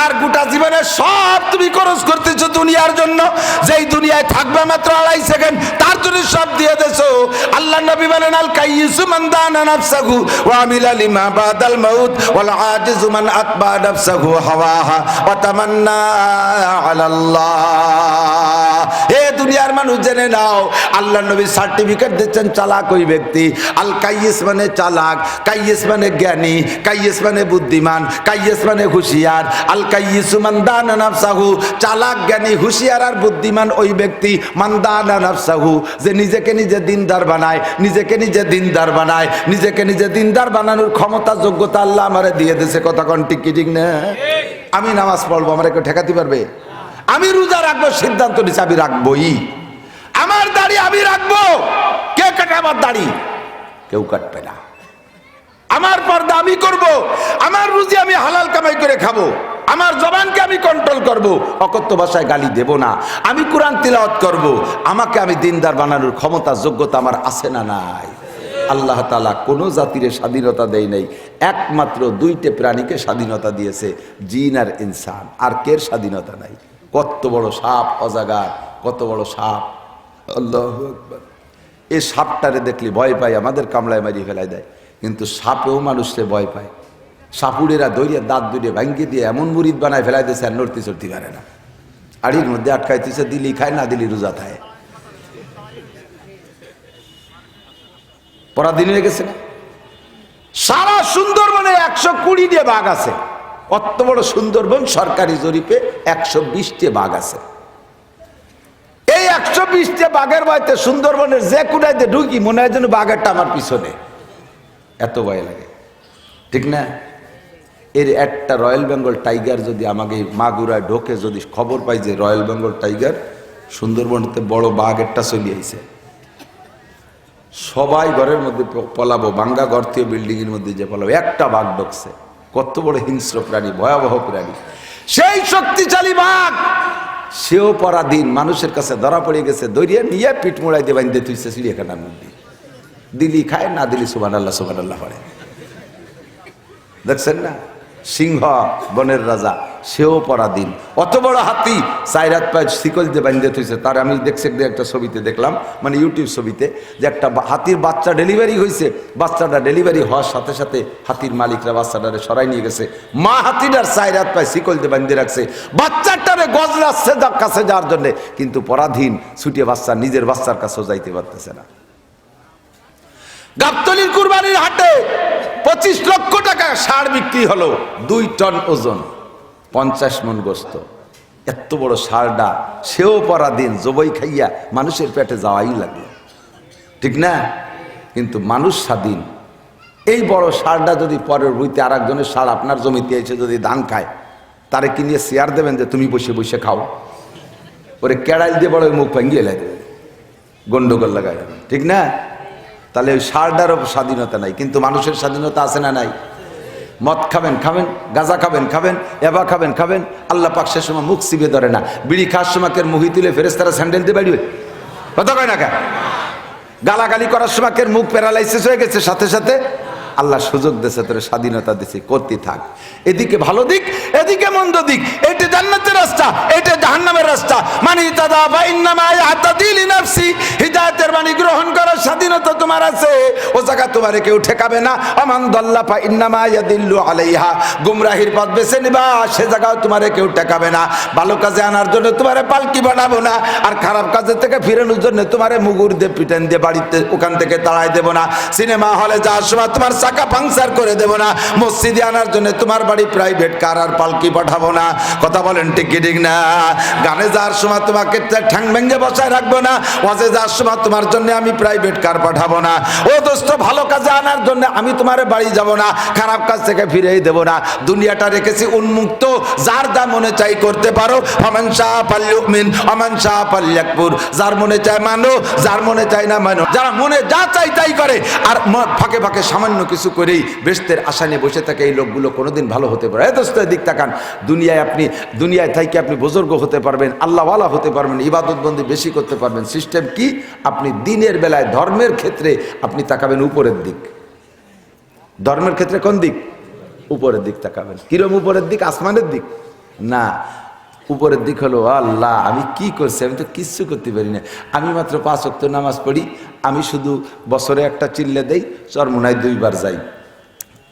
আর গোটা জীবনে সব তুমি খরচ করতেছো দুনিয়ার জন্য, যেই দুনিয়ায় থাকবে মাত্র 2.5 সেকেন্ড, তার জন্য সব দিয়ে দেছো। আল্লাহ নবী বলেন, আল কাইয়িসু মান দানা নাফসাহু ওয়া আমিলা লিমা বাদাল মাউত ওয়াল আজিজু মান আতবা নাফসাহু হাওয়াহা ওয়া তামান্না আলাল্লাহ। হে দুনিয়ার মানুষ জেনে নাও, আল্লাহ নবী সার্টিফিকেট দিচ্ছেন চালাক ওই ব্যক্তি। আল কাইয়িস মানে চালাক, কাইয়িস মানে জ্ঞানী, কাইয়িস মানে বুদ্ধিমান, কাইয়িস মানে হুঁশিয়ার। আল কাইয়িসু মান দানা নাফসাহু, চালাক, জ্ঞানী, হুঁশিয়ার আর বুদ্ধিমান ওই ব্যক্তি। মান দানা নাফসাহু, যে নিজেকে নিজে দিনদার বানায়, নিজেকে নিজে দিনদার বানায়, নিজেকে নিজে দিনদার বানানোর ক্ষমতা যোগ্যতা আল্লাহ আমারে দিয়ে দিয়েছে। কথা কোন ঠিক কি ঠিক না? আমি নামাজ পড়বো, আমার কেউ ঠেকাতে পারবে? আমি রোজা রাখবো, সিদ্ধান্ত নিচ্ছে আমি রাখবোই। আমার দাড়ি আমি রাখবো, কে কাটে আমার দাড়ি? কেউ কাটবে না। আমার পর্দা আমি করব, আমার রুজি আমি হালাল কামাই করে খাবো, আমার জবানকে আমি কন্ট্রোল করব, অকথ্য ভাষায় গালি দেব না, আমি কোরআন তিলাওয়াত করব। আমাকে আমি দিনদার বানানোর ক্ষমতা যোগ্যতা আমার আছে না নাই? আল্লাহ তাআলা কোনো জাতির স্বাধীনতা দেয় নাই, একমাত্র 2টে প্রাণীকে স্বাধীনতা দিয়েছে, জিন আর ইনসান। আর কের স্বাধীনতা নাই? কত বড় সাপ অজাগার, কত বড় সাপ! আল্লাহু আকবার। এই সাপটারে দেখলে ভয় পায়, আমাদের কামড়ায় মারিয়ে ফেলাই দেয়, কিন্তু সাপেও মানুষকে ভয় পায়। সাপুড়েরা দৌড়িয়ে দাঁত দুড়িয়ে ভাঙ্গিয়ে দিয়ে এমন মুরিদ বানায় ফেলাই দিয়েছে, আর নড়তে চড়তে পারে না। আড়ির মধ্যে আটকাইতেছে, দিলি খায়, না দিলি রোজা খায়। পরাধীন হয়ে গেছে না? সারা সুন্দরবনে 120টি বাঘ আছে। অত বড় সুন্দরবন, সরকারি জরিপে 120টি বাঘ আছে। এই 120টি বাঘের ভয়তে সুন্দরবনের যে কুড়াইতে ঢুকি মনে হয় যেন বাঘেরটা আমার পিছনে, এত ভয় লাগে, ঠিক না? এর একটা রয়্যাল বেঙ্গল টাইগার যদি আমাকে মাগুরায় ঢোকে, যদি খবর পাই যে রয়্যাল বেঙ্গল টাইগার সুন্দরবনতে বড় বাঘ একটা চলে আইছে, সবাই ঘরের মধ্যে পলাবো, ভাঙ্গা ঘর থেকে বিল্ডিং এর মধ্যে যে পলাবো। একটা বাঘ ঢুকছে, কত বড় হিংস্র প্রাণী, ভয়াবহ প্রাণী, সেই শক্তিশালী বাঘ, সেও পরাধীন, মানুষের কাছে ধরা পড়ে গেছে, দরিয়া নিয়ে পিঠ মোড়াই দিয়ে বাঁধতে তুইছে চিড়িয়াখানার মধ্যে। দিলি খায়, না দিলি সুবহানাল্লাহ সুবহানাল্লাহ পড়ে। দেখছেন না? সিংহ বনের রাজা, সেও পরাধীন। অত বড় হাতি 4 হাত পায়ে শিকল দিয়ে বাঁধতে তুইছে। তার আমি দেখছি একটা ছবিতে দেখলাম, মানে ইউটিউব ছবিতে, যে একটা হাতির বাচ্চা ডেলিভারি হয়েছে, বাচ্চাটা ডেলিভারি হওয়ার সাথে সাথে হাতির মালিকরা বাচ্চাটারে সরাই নিয়ে গেছে, মা হাতিটার 4 হাত পায়ে শিকল দিয়ে বাঁধতে রাখছে, বাচ্চাটারে গজরাচ্ছে কাছে যাওয়ার জন্য, কিন্তু পরাধীন, ছুটিয়ে বাচ্চা নিজের বাচ্চার কাছেও যাইতে পারতেছে না। গাবতলীর কুরবানির হাটে 25 লক্ষ টাকা ষাঁড় বিক্রি হলো, 2 টন ওজন, 50 মণ গোস্ত। এত বড় ষাঁড়টা, সেও পরাধীন, জবই খাইয়া মানুষের পেটে যাওয়াই লাগে, ঠিক না? কিন্তু মানুষ স্বাধীন। এই বড় ষাঁড়টা যদি পরের বইতে আর একজনের ষাঁড় আপনার জমিতে এসে যদি ধান খায়, তারে কি নিয়ে শেয়ার দেবেন যে তুমি বসে বসে খাও? ওরে কেড়াইল দিয়ে বড় মুখ ভাঙ্গিয়ে দেবে, গন্ডগোল লাগাই, ঠিক না? তাহলে ওই ষাঁড়টারও স্বাধীনতা নাই, কিন্তু মানুষের স্বাধীনতা আছে না নাই? মদ খাবেন খাবেন, গাঁজা খাবেন খাবেন, এবা খাবেন খাবেন, আল্লাহ পাক সে সময় মুখ চিবে ধরে না। বিড়ি খাওয়ার সময় মুহি তুলে ফেরেশতারা স্যান্ডেল দিয়ে বাড়িবে, কথা কয় না কেন? গালাগালি করার সময় মুখ প্যারালাইসিস হয়ে গেছে, সাথে সাথে আল্লাহ সুযোগ দিয়েছে, তোর স্বাধীনতা দিয়েছে, করতে থাক। এদিকে ভালো দিক, এদিকে মন্দ দিক, এটা জান্নাতের রাস্তা, এটা জাহান্নামের রাস্তা। মানে তাদা বা ইন্নামা ইয়াহতাদি লিনাফসি, হিদায়াতের বাণী গ্রহণ করার স্বাধীনতা তোমার আছে, ও জায়গা তোমারে কেউ ঠেকাবে না। আমান দাল্লা ফা ইন্নামা ইয়াদিল্লু আলাইহা, গুমরাহির পথ বেছে নিবা, সে জায়গাও তোমারে কেউ ঠেকাবে না। ভালো কাজে আনার জন্য তোমারে পালকি বানাবো না, আর খারাপ কাজের থেকে ফিরানোর জন্য তোমারে মুগুর দিয়ে পিটান দিয়ে বাড়িতে ওখান থেকে তাড়াই দেবো না। সিনেমা হলে যাওয়ার সময় তোমার চাকা পাংচার করে দেবো না। মসজিদে আনার জন্য তোমার বাড়ি প্রাইভেট কার আর পালকি পাঠাবো না। কথা বলেন ঠিক কি ঠিক না? গানে যাওয়ার সময় তোমাকে ঠ্যাং ভেঙে বসায় রাখবো না। ওয়াজে যাওয়ার সময় তোমার জন্য আমি প্রাইভেট কার পাঠাবো না। ও দোস্ত, ভালো কাজে আনার জন্য আমি তোমার বাড়ি যাব না, খারাপ কাজ থেকে ফিরেই দেবো না। দুনিয়াটা রেখেছি উন্মুক্ত, যার যা মনে চাই করতে পারো। ফামান শাআ ফালইউমিন ওয়া মান শাআ ফালইয়াকফুর, যার মনে চায় মানো, যার মনে চায় না মানো। যারা মনে যা চাই তাই করে আর ফাঁকে ফাঁকে সামান্য কিছু করেই বেহেশতের আশা নিয়ে বসে থাকে, এই লোকগুলো কোনোদিন ভালো হতে পারে। এই দোস্ত, দিক তাকান, দুনিয়ায় থেকে আপনি বুজুর্গ হতে পারবেন, আল্লাহওয়ালা হতে পারবেন, ইবাদত বন্দি বেশি করতে পারবেন। সিস্টেম কি? আপনি দিনের বেলায় ধর্মের ক্ষেত্রে আপনি তাকাবেন উপরের দিক। ধর্মের ক্ষেত্রে কোন দিক? উপরের দিক তাকাবেন। কিরম উপরের দিক? আসমানের দিক না, উপরের দিক হলো আল্লাহ আমি কি করছি, আমি তো কিচ্ছু করতে পারি না। আমি মাত্র 5 ওয়াক্ত নামাজ পড়ি, আমি শুধু বছরে একটা চিল্লে দেই, চরমোনায় 2 বার যাই,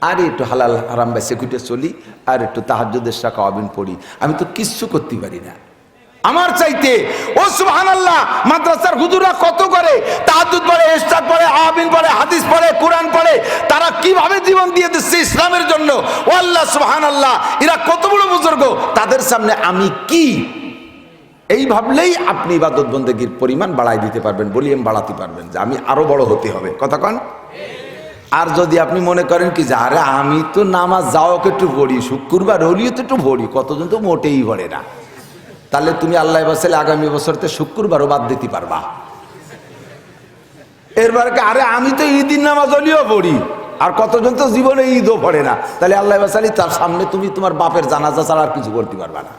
আর একটু হালাল হারাম বেছে কুটে চলি, আর একটু তাহাজ্জুদের রাকাত পড়ি। আমি তো কিচ্ছু করতে পারি না। আমার চাইতে ও সুবহানাল্লাহ মাদ্রাসার হুজুররা কত করে, তাহাজ্জুদ পড়ে, ইশরাক পড়ে, আমিন পড়ে, হাদিস পড়ে, কোরআন পড়ে, তারা কিভাবে জীবন দিয়ে দিচ্ছে ইসলামের জন্য। ও আল্লাহ সুবহানাল্লাহ, এরা কত বড় বুজুর্গ, তাদের সামনে আমি কি? এই ভাবলেই আপনি ইবাদত বন্দেগীর পরিমাণ বাড়াই দিতে পারবেন, ভলিউম বাড়াতে পারবেন, যে আমি আরো বড় হতে হবে। কথা কন? আর যদি আপনি মনে করেন কি যে আরে আমি তো নামাজ যাও একটু পড়ি, শুক্রবার হলিও তো একটু পড়ি, কতজন তো মোটেই পড়ে না, তাহলে তুমি আল্লাহ বসালে আগামী বছরতে শুক্রবারও বাদ দিতে পারবা। এরপরে আরে আমি তো ঈদের নামাজ হলিও পড়ি, আর কতজন তো জীবনে ঈদও পড়ে না, তাহলে আল্লাহ বসালি তার সামনে তুমি তোমার বাপের জানাজা ছাড়া আর কিছু করতে পারবা না।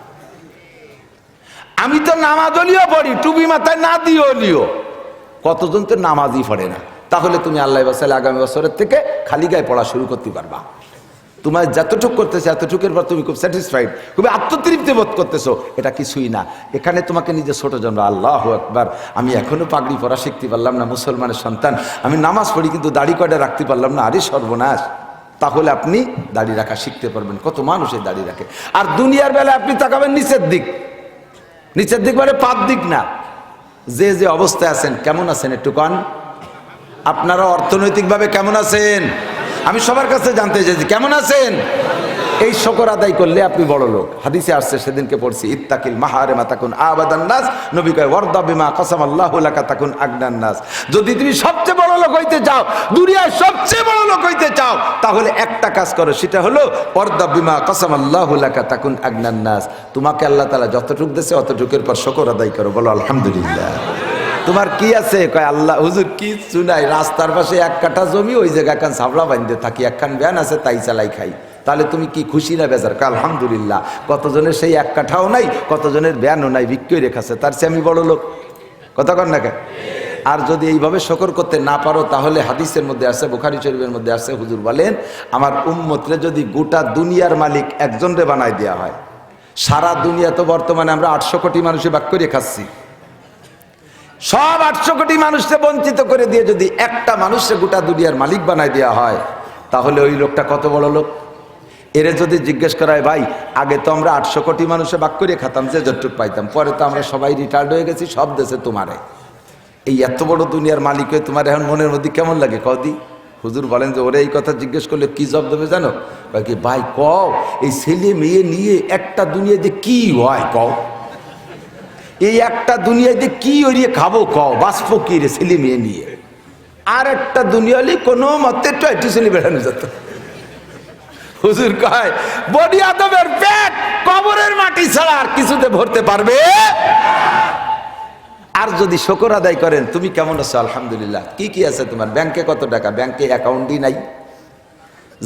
আমি তো নামাজ হলিও পড়ি, টুপি মাথায় না দিয়ে হলিও, কতজন তো নামাজই পড়ে না, তাহলে তুমি আল্লাহ বসালে আগামী বছরের থেকে খালি গায়ে পড়া শুরু করতে পারবা। তোমার যতটুকু করতেছে এতটুকুর পর তুমি খুব স্যাটিসফাইড, খুবই আত্মতৃপ্তি বোধ করতেছো, এটা কিছুই না। এখানে তোমাকে নিজে ছোট জন্ম, আল্লাহু আকবার, আমি এখনো পাগড়ি পরা শিখতে পারলাম না, মুসলমানের সন্তান, আমি নামাজ পড়ি কিন্তু দাড়ি কয়টা রাখতে পারলাম না, আরে সর্বনাশ। তাহলে আপনি দাড়ি রাখা শিখতে পারবেন। কত মানুষের দাড়ি রাখে। আর দুনিয়ার বেলা আপনি তাকাবেন নিচের দিক, নিচের দিক মানে পাপ দিক না। যে যে অবস্থায় আছেন, কেমন আছেন একটু কন, আপনারা অর্থনৈতিকভাবে কেমন আছেন? আমি সবার কাছে জানতে চাইছি কেমন আছেন। এই শকর আদায় করলে আপনি বড় লোক। হাদিসে আসছে, সেদিনকে পড়ছি, ইত্তাকিল মাহারিমা তাকুন আবাদান নাস। নবী কয় ওয়ারদা বিমা কাসামাল্লাহু লাকা তাকুন আগনান নাস। যদি তুমি সবচেয়ে বড় লোক হইতে চাও, দুনিয়ার সবচেয়ে বড় লোক হইতে চাও, তাহলে একটা কাজ করো, সেটা হলো ওয়ারদা বিমা কাসামাল্লাহু লাকা তাকুন আগনান নাস। তোমাকে আল্লাহ তাআলা যতটুকু দিয়েছে অতটুকুর পর শকর আদায় করো, বলো আলহামদুলিল্লাহ। তোমার কি আছে? কয় আল্লাহ হুজুর কিচ্ছু নাই, রাস্তার পাশে 1 কাঠা জমি, ওই জায়গায় একখান সাবলা বাঁধতে থাকি, একখান ভ্যান আছে, তাই চালাই খাই। তাহলে তুমি কি খুশি না বেজার? কয় আলহামদুলিল্লাহ। কতজনের সেই 1 কাঠাও নাই, কতজনের ভ্যানও নাই, বিক্রি রেখেছে, তার চেয়ে আমি বড় লোক। কথা কন না কেন? আর যদি এইভাবে শকর করতে না পারো, তাহলে হাদিসের মধ্যে আছে, বুখারী শরীফের মধ্যে আছে, হুজুর বলেন আমার উম্মতরে যদি গোটা দুনিয়ার মালিক একজনরে বানাই দেওয়া হয়, সারা দুনিয়া তো বর্তমানে আমরা 800 কোটি মানুষে ভাগ করে খাচ্ছি, সব 800 কোটি মানুষকে বঞ্চিত করে দিয়ে যদি একটা মানুষকে গোটা দুনিয়ার মালিক বানাই দেওয়া হয়, তাহলে ওই লোকটা কত বড় লোক। এরে যদি জিজ্ঞেস করা হয়, ভাই আগে তো আমরা 800 কোটি মানুষে ভাগ করে খাতাম, যে যতটুকু পাইতাম, পরে তো আমরা সবাই রিটায়ার্ড হয়ে গেছি, সব দেশে তোমারে, এই এত বড় দুনিয়ার মালিক হয়ে তোমার এখন মনের মধ্যে কেমন লাগে কদি? হুজুর বলেন যে ওরে এই কথা জিজ্ঞেস করলে কি জবাব দেবে জানো? কি ভাই কও, এই ছেলে মেয়ে নিয়ে একটা দুনিয়াতে কি হয় কও, এই একটা দুনিয়াতে কি ওরিয়ে খাবো কও, বাঁচবো কি রে ছেলে মেয়ে নিয়ে? আর একটা দুনিয়া হলে কোনো মতে টয়টি ছেলে বেড়ানো যেত। হুজুর কয় বডি আদমের পেট কবরের মাটি ছাড়া আর কিছুতে ভরতে পারবে। আর যদি শকর আদায় করেন, তুমি কেমন আছো? আলহামদুলিল্লাহ। কি কি আছে তোমার? ব্যাংকে কত টাকা? ব্যাংকে অ্যাকাউন্টই নাই।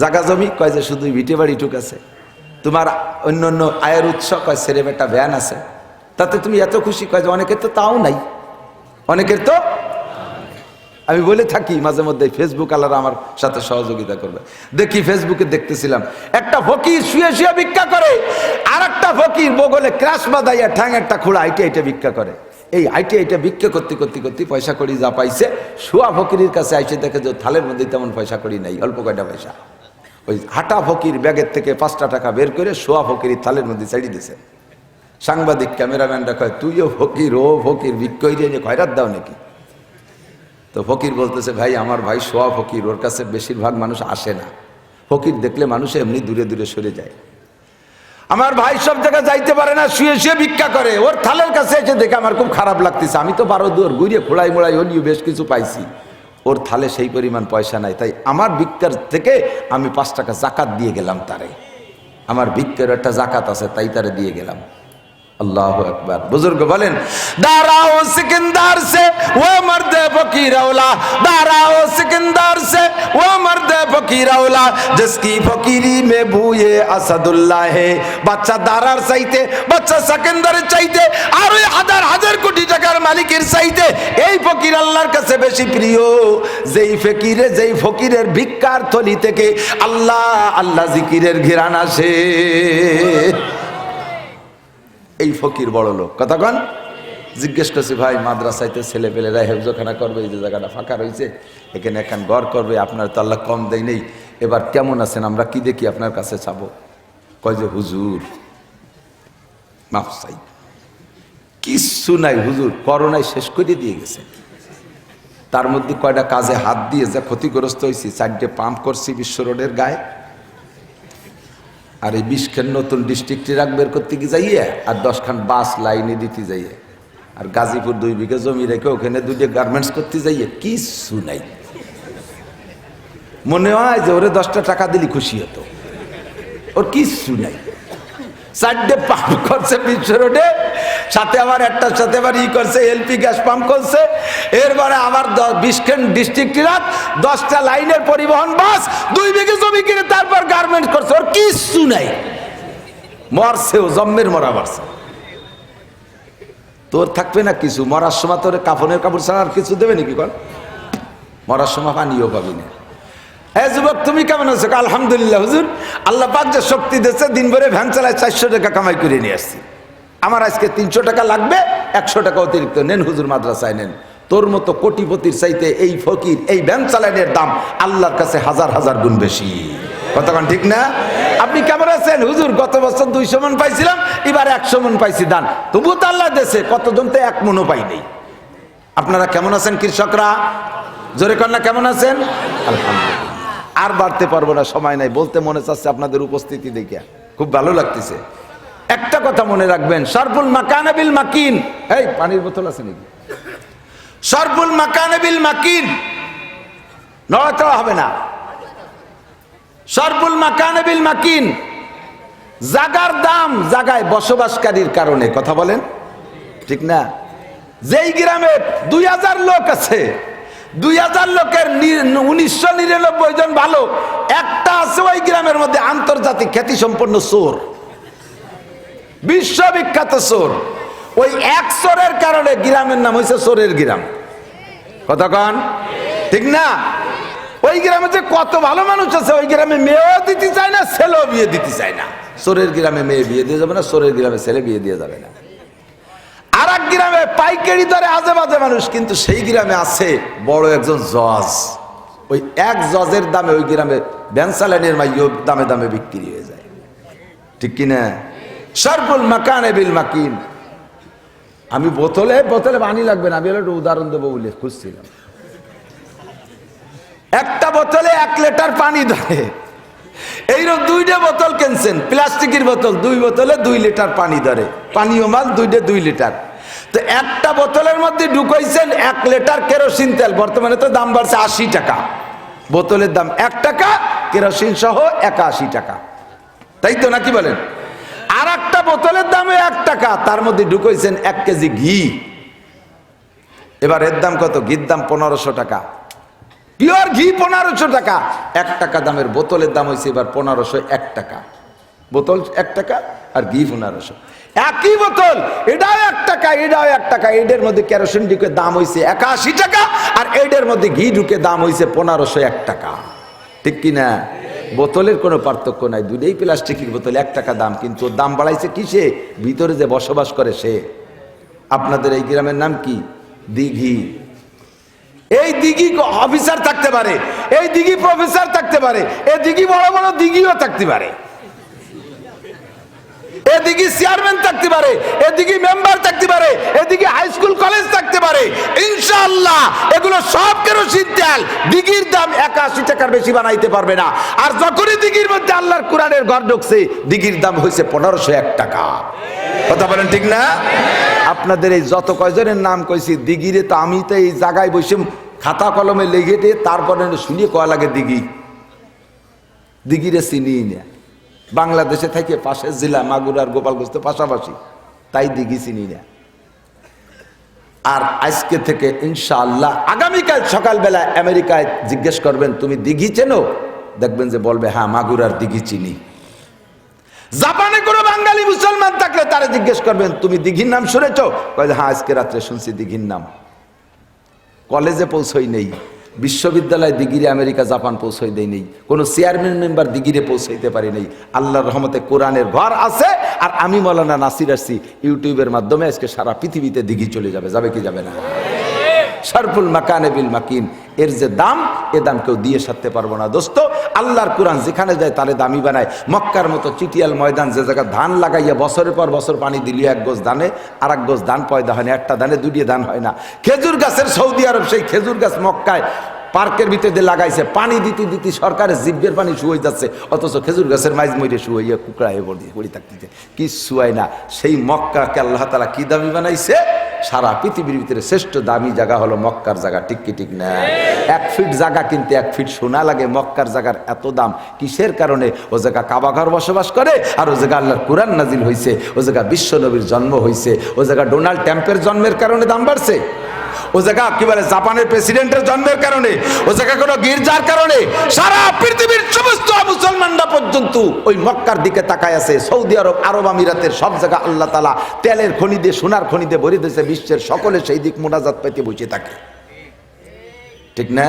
জাগা জমি? কয় যে শুধু ভিটে বাড়ি টুক আছে। তোমার অন্য অন্য আয়ের উৎস? কয় ছেলে বেটা ভ্যান আছে। তাতে তুমি এত খুশি? কয় যে অনেকের তো তাও নাই, অনেকের তো। আমি বলে থাকি মাঝে মধ্যে, ফেসবুক আলারা আমার সাথে সহযোগিতা করবে। দেখি ফেসবুকে দেখতেছিলাম, একটা ফকির শুয়ে শুয়ে ভিক্ষা করে, আর একটা ফকির বগলে ক্রাশ বাঁধাইয়া ঠ্যাং একটা খোড়া আইটে আইটে ভিক্ষা করে। এই আইটে আইটে ভিক্ষা করতে করতে করতে পয়সা করি যা পাইছে, শোয়া ফকিরের কাছে আইসে দেখে যে থালের মধ্যে তেমন পয়সা করি নাই, অল্প কয়টা পয়সা। ওই হাঁটা ফকির ব্যাগের থেকে 5টা টাকা বের করে শোয়া ফকির থালের মধ্যে ছাড়িয়ে দিছে। সাংবাদিক ক্যামেরাম্যানরা কয় তুইও ফকির ও ফকির, ভিক্ষা নিয়ে খয়রাত দাও নাকি? তো ফকির বলতেছে, ভাই আমার ভাই শোয়া ফকির, ওর কাছে বেশিরভাগ মানুষ আসে না, ফকির দেখলে মানুষ এমনি দূরে দূরে সরে যায়। আমার ভাই সব জায়গায় যাইতে পারে না, শুয়ে শুয়ে ভিক্ষা করে, ওর থালের কাছে এসে দেখে আমার খুব খারাপ লাগতেছে। আমি তো 12 দূর ঘুরিয়ে খোড়াই মোড়াই হলিও বেশ কিছু পাইছি, ওর থালে সেই পরিমাণ পয়সা নাই, তাই আমার ভিক্ষার থেকে আমি 5 টাকা জাকাত দিয়ে গেলাম তারে। আমার ভিক্ষার একটা জাকাত আছে, তাই তারে দিয়ে গেলাম। अल्लाह अकबर। बुजुर्ग बोलें दाराओ सिकंदर से वो मर्द फकीर औला, दाराओ सिकंदर से वो मर्द फकीर औला, जिसकी फकीरी में बूए असदुल्लाह है। बच्चा दारार চাইতে, বাচ্চা সিকন্দরের চাইতে, আর ওই হাজার হাজার কোটি টাকার মালিকের চাইতে এই ফকির আল্লাহর কাছে বেশি প্রিয়। যেই ফকিরের ভিক্ষার থলি থেকে আল্লাহ আল্লাহ জিকিরের ঘিরান আসে, এই ফকির বড় লোক। কতক্ষণ জিজ্ঞেস করছি, ভাই মাদ্রাসাইতে ছেলে পেলেরা হেফজখানা করবে, এই যে জায়গাটা ফাঁকা রয়েছে এখানে এখন ঘর করবে, আপনার তো আল্লাহ কম দেয় নেই, এবার কেমন আছেন, আমরা কি দেখি আপনার কাছে চাবো। কয় যে হুজুর মাফ চাই, কিচ্ছু নাই হুজুর, করোনায় শেষ করে দিয়ে গেছে। তার মধ্যে কয়টা কাজে হাত দিয়ে যা ক্ষতিগ্রস্ত হয়েছি, 4টে পাম্প করছি বিশ্ব রোডের গায়ে, আর এই 20 খান নতুন ডিস্ট্রিক্টে রাখ বের করতে কি যাইয়ে, আর 10 খান বাস লাইনে দিতে যাইয়ে, আর গাজীপুর 2 বিঘা জমি রেখে ওখানে 2টে গার্মেন্টস করতে যাইয়ে, কিচ্ছু নাই। মনে হয় যে ওরে 10টা টাকা দিলি খুশি হতো, ওর কিচ্ছু নাই। 4টে পাম্প করছে বিশ্ব রোডে, সাথে আবার একটার সাথে আবার করছে এলপি গ্যাস পাম্প করছে, এরপরে আবার 20 খান ডিস্ট্রিক্ট রাখ, 10টা লাইনের পরিবহন বাস, 2 বিঘা জমি কিনে তারপর গার্মেন্ট করছে, ওর কিচ্ছু নাই। মরছেও জম্মের মরা মারছে। তোর থাকবে না কিছু, মরার সময় তোর কাফনের কাপড় ছাড়া আর কিছু দেবে নাকি? কর মরার সময় পানিও পাবি না। হ্যাঁ যুবক তুমি কেমন আছো? আলহামদুলিল্লাহ হুজুর, আল্লাহ পাক যে শক্তি দিয়েছে, দিন ভরে ভ্যান চালায় 400 টাকা কামাই করে নিয়ে আসছি, আমার আজকে 300 টাকা লাগবে, 100 টাকা অতিরিক্ত নেন হুজুর, মাদ্রাসায় নেন। তোর মতো কোটিপতির চাইতে এই ফকির এই ভ্যান চালানের দাম আল্লাহর কাছে হাজার হাজার গুণ বেশি। কতক্ষণ ঠিক না? আপনি কেমন আছেন? হুজুর গত বছর 200 মণ পাইছিলাম, এবার 100 মণ পাইছি দান, তবু তো আল্লাহ দেশে কতজন তো 1 মণও পাই নেই। আপনারা কেমন আছেন কৃষকরা? জোরে কন্যা কেমন আছেন? আলহামদুলিল্লাহ। আর বাড়তে পারবো না, সময় নাই। বলতে মনে চাচ্ছে আপনাদের উপস্থিতি দেখে খুব ভালো লাগতেছে। একটা কথা মনে রাখবেন, শরফুল মাকান বিল মাকিন। এই পানির বোতল আছে নাকি? শরফুল মাকান বিল মাকিন, নড়াচড়া হবে না। শরফুল মাকান বিল মাকিন, জাগার দাম জাগায় বসবাসকারীর কারণে। কথা বলেন ঠিক না? যেই গ্রামে 2000 লোক আছে, 2000 লোকের 1999 জন ভালো, একটা আছে ওই গ্রামের মধ্যে আন্তর্জাতিক খ্যাতি সম্পন্ন চোর, বিশ্ববিখ্যাত চোর। ওই এক চোরের কারণে গ্রামের নাম হয়েছে চোরের গ্রাম। কথা কন ঠিক না? ওই গ্রামে যে কত ভালো মানুষ আছে, ওই গ্রামে মেয়েও দিতে চায় না, ছেলেও বিয়ে দিতে চায় না। চোরের গ্রামে মেয়ে বিয়ে দিয়ে যাবে না, চোরের গ্রামে ছেলে বিয়ে দিয়ে যাবে না। আর এক গ্রামে পাইকারি দরে আজে বাজে মানুষ, কিন্তু সেই গ্রামে আছে বড় একজন জজ। ওই এক জজের দামে ওই গ্রামে ভ্যানসালাইনের মাইও দামে দামে বিক্রি হয়ে যায়। ঠিক কিনা? শরফুল মাকান বিল মাকিন। আমি বোতলে পানি লাগবে না, আমি একটা উদাহরণ দেবো বলে খুঁজছিলাম। একটা বোতলে 1 লিটার পানি ধরে, এইরকম 2টা বোতল কিনছেন, প্লাস্টিকের বোতল, 2 বোতলে 2 লিটার পানি ধরে, পানীয় মাল 2টা 2 লিটার। তো একটা বোতলের মধ্যে ঢুকাইছেন 1 লিটার কেরোসিন তেল। বর্তমানে তো দাম বাড়ছে 80 টাকা, বোতলের দাম 1 টাকা, কেরোসিন সহ 81 টাকা, তাই তো নাকি বলেন? আর একটা বোতলের দাম 1 টাকা, তার মধ্যে ঢুকাইছেন 1 কেজি ঘি। এবার এর দাম কত? ঘির দাম 1500 টাকা, পিওর ঘি 1500 টাকা। 1 টাকা দামের বোতলের দাম হয়েছে এবার 1501 টাকা। বোতল 1 টাকা আর ঘি 1500। একই বোতল, এটাও 1 টাকা, এটাও 1 টাকা। এটার মধ্যে কেরোসিন ঢুকে দাম হয়েছে 81 টাকা, আর এটার মধ্যে ঘি ঢুকে দাম হয়েছে 1501 টাকা। ঠিক কিনা? বোতলের কোনো পার্থক্য নাই, দুটোই প্লাস্টিকের বোতল, 1 টাকা দাম। কিন্তু দাম বাড়াইছে কিসে? ভিতরে যে বসবাস করে সে। আপনাদের এই গ্রামের নাম কি? দিঘি। এই দিঘি অফিসার থাকতে পারে, এই দিঘি প্রফেসর থাকতে পারে, এই দিঘি বড় বড় দিঘিও থাকতে পারে, এদিকে চেয়ারম্যান থাকতে পারে, এদিকে মেম্বার থাকতে পারে, এদিকে হাই স্কুল কলেজ থাকতে পারে। ইনশাআল্লাহ এগুলো সব কেরোসিন তেল, দিঘির দাম 81 টাকার বেশি বানাইতে পারবে না। আর যখনই দিঘির মধ্যে আল্লাহর কোরআনের ঘর ঢুকছে, দিঘির দাম হয়েছে 1501 টাকা। কথা বলেন ঠিক না? আপনাদের এই যত কয়জনের নাম কইছি দিঘিরে, তো আমি তো এই জায়গায় বসে খাতা কলমে লেগে দিয়ে তারপরে শুনিয়ে কয়া লাগে দিঘি। দিঘিরে চিনি না, বাংলাদেশে থেকে পাশের জেলা মাগুরা আর গোপালগঞ্জ তো পাশাপাশি, তাই দিঘি চিনি না। আর আজকে থেকে ইনশাআল্লাহ আগামীকাল সকালবেলা আমেরিকায় জিজ্ঞেস করবেন তুমি দিঘি চেনো, দেখবেন যে বলবে হ্যাঁ মাগুরার দিঘি চিনি। জাপানে কোনো বাঙালি মুসলমান থাকলে তারা জিজ্ঞেস করবেন তুমি দিঘির নাম শুনেছো, কয় হ্যাঁ আজকে রাত্রে শুনছি দিঘির নাম। কলেজে পৌঁছই নেই, বিশ্ববিদ্যালয় দিঘিরে আমেরিকা জাপান পৌঁছই দেয় নেই, কোনো চেয়ারম্যান মেম্বার দিঘিরে পৌঁছাইতে পারি নেই। আল্লাহর রহমতে কোরআনের ঘর আছে, আর আমি মৌলানা নাসির আসছি ইউটিউবের মাধ্যমে আজকে সারা পৃথিবীতে দিঘি চলে যাবে। যাবে কি যাবে না? শরফুল মাকানে বিল মাকিন, এর যে দাম, এ দাম কেউ দিয়ে সারতে পারবো না দোস্ত। আল্লাহর কোরআন যেখানে যায় তারে দামি বানায়। মক্কার মতো চিটিয়াল ময়দান, যে জায়গায় ধান লাগাইয়া বছরের পর বছর পানি দিলিও 1 গোছ ধানে আর 1 গোছ ধান পয়দা হয় না, একটা ধানে 2 ধান হয় না। খেজুর গাছের সৌদি আরব, সেই খেজুর গাছ মক্কায় পার্কের ভিতরে লাগাইছে, পানি দিতে দিতে সরকারের জিব্বের পানি শুয়ে যাচ্ছে, অথচ খেজুর গাছের মাইজ মইরে শুয়ে কুকড়া হয়ে পড়ে থাকতেছে, কি শুয়াই না। সেই মক্কাকে আল্লাহ তাআলা কি দামি বানাইছে? সারা পৃথিবীর ভিতরে শ্রেষ্ঠ দামি জায়গা হলো মক্কার জায়গা। ঠিক কি ঠিক না? 1 ফিট জায়গা কিনতে 1 ফিট সোনা লাগে। মক্কার জায়গার এত দাম কিসের কারণে? ও জায়গা কাবাঘর বসবাস করে, আর ও জায়গা আল্লাহর কোরআন নাজিল হয়েছে, ও জায়গা বিশ্ব নবীর জন্ম হয়েছে, ও জায়গা ডোনাল্ড ট্রাম্পের জন্মের কারণে দাম বাড়ছে, ও জায়গা কি বলে জাপানের প্রেসিডেন্টের জন্মের কারণে, ও জায়গা কোনো গির্জার কারণে। সারা পৃথিবীর সমস্ত মুসলমানরা পর্যন্ত ওই মক্কার দিকে তাকায় আছে। সৌদি আরব, আরব আমিরাতের সব জায়গা আল্লাহ তাআলা তেলের খনি দিয়ে, সোনার খনি দিয়ে ভরে দিয়েছে। বিশ্বের সকলে সেই দিক মোনাজাত পাইতে বসে থাকে। ঠিক না?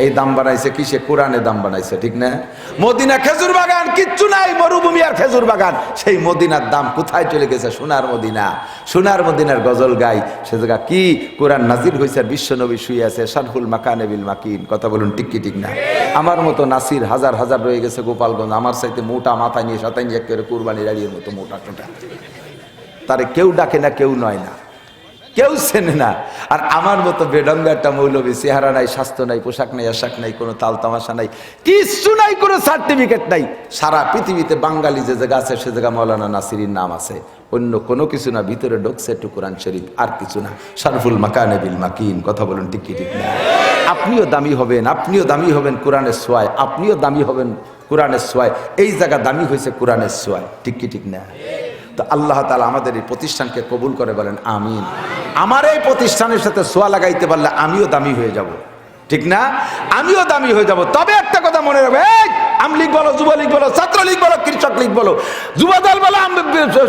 এই দাম বানাইছে কিসে? কোরআনে দাম বানাইছে। ঠিক না? মদিনা খেজুর বাগান, কিচ্ছু নাই, মরুভূমি আর খেজুর বাগান। সেই মদিনার দাম কোথায় চলে গেছে? সোনার মদিনা। সোনার মদিনার গজল গাই, সে জায়গা কি কোরআন নাজির হয়েছে, বিশ্ব নবী শুয়ে আছে। শরফুল মাকানে বিল মাকিন। কথা বলুন ঠিক কি ঠিক না? আমার মতো নাসির হাজার হাজার রয়ে গেছে গোপালগঞ্জ, আমার সাথে মোটা মাথায় নিয়ে সাতাই নিয়ে করে কুরবানি রাড়ির মতো মোটা টোটা, তারে কেউ ডাকে না, কেউ নয় না। কেউ চেনে না। আর আমার মতো বেডঙ্গা একটা মৌলবী, চেহারা নাই, স্বাস্থ্য নাই, পোশাক নাই, আশাক নাই, কোনো তাল তামাশা নাই, কিচ্ছু নাই, কোনো সার্টিফিকেট নাই। সারা পৃথিবীতে বাঙালি যে জায়গা আছে সে জায়গা মৌলানা নাসিরির নাম আছে, অন্য কোনো কিছু না। ভিতরে ঢুকছে একটু কোরআন শরীফ, আর কিছু না। শারফুল মাকানে বিল মাকিন, কথা বলুন ঠিক কি ঠিক না? আপনিও দামি হবেন, আপনিও দামি হবেন কোরআনের ছোঁয়ায়, আপনিও দামি হবেন কোরআনের ছোঁয়ায়। এই জায়গা দামি হয়েছে কোরআনের ছোঁয়ায়, ঠিক কি ঠিক না? তো আল্লাহ তাআলা আমাদের এই প্রতিষ্ঠানকে কবুল করে, বলেন আমিন। আমার এই প্রতিষ্ঠানের সাথে ছোঁয়া লাগাইতে পারলে আমিও দামি হয়ে যাব, ঠিক না? আমিও দামি হয়ে যাব। তবে একটা কথা মনে রাখবে, আমলীগ বলো, যুবলীগ বলো, ছাত্রলীগ বলো, কৃষক লীগ বলো, যুব দল বলো,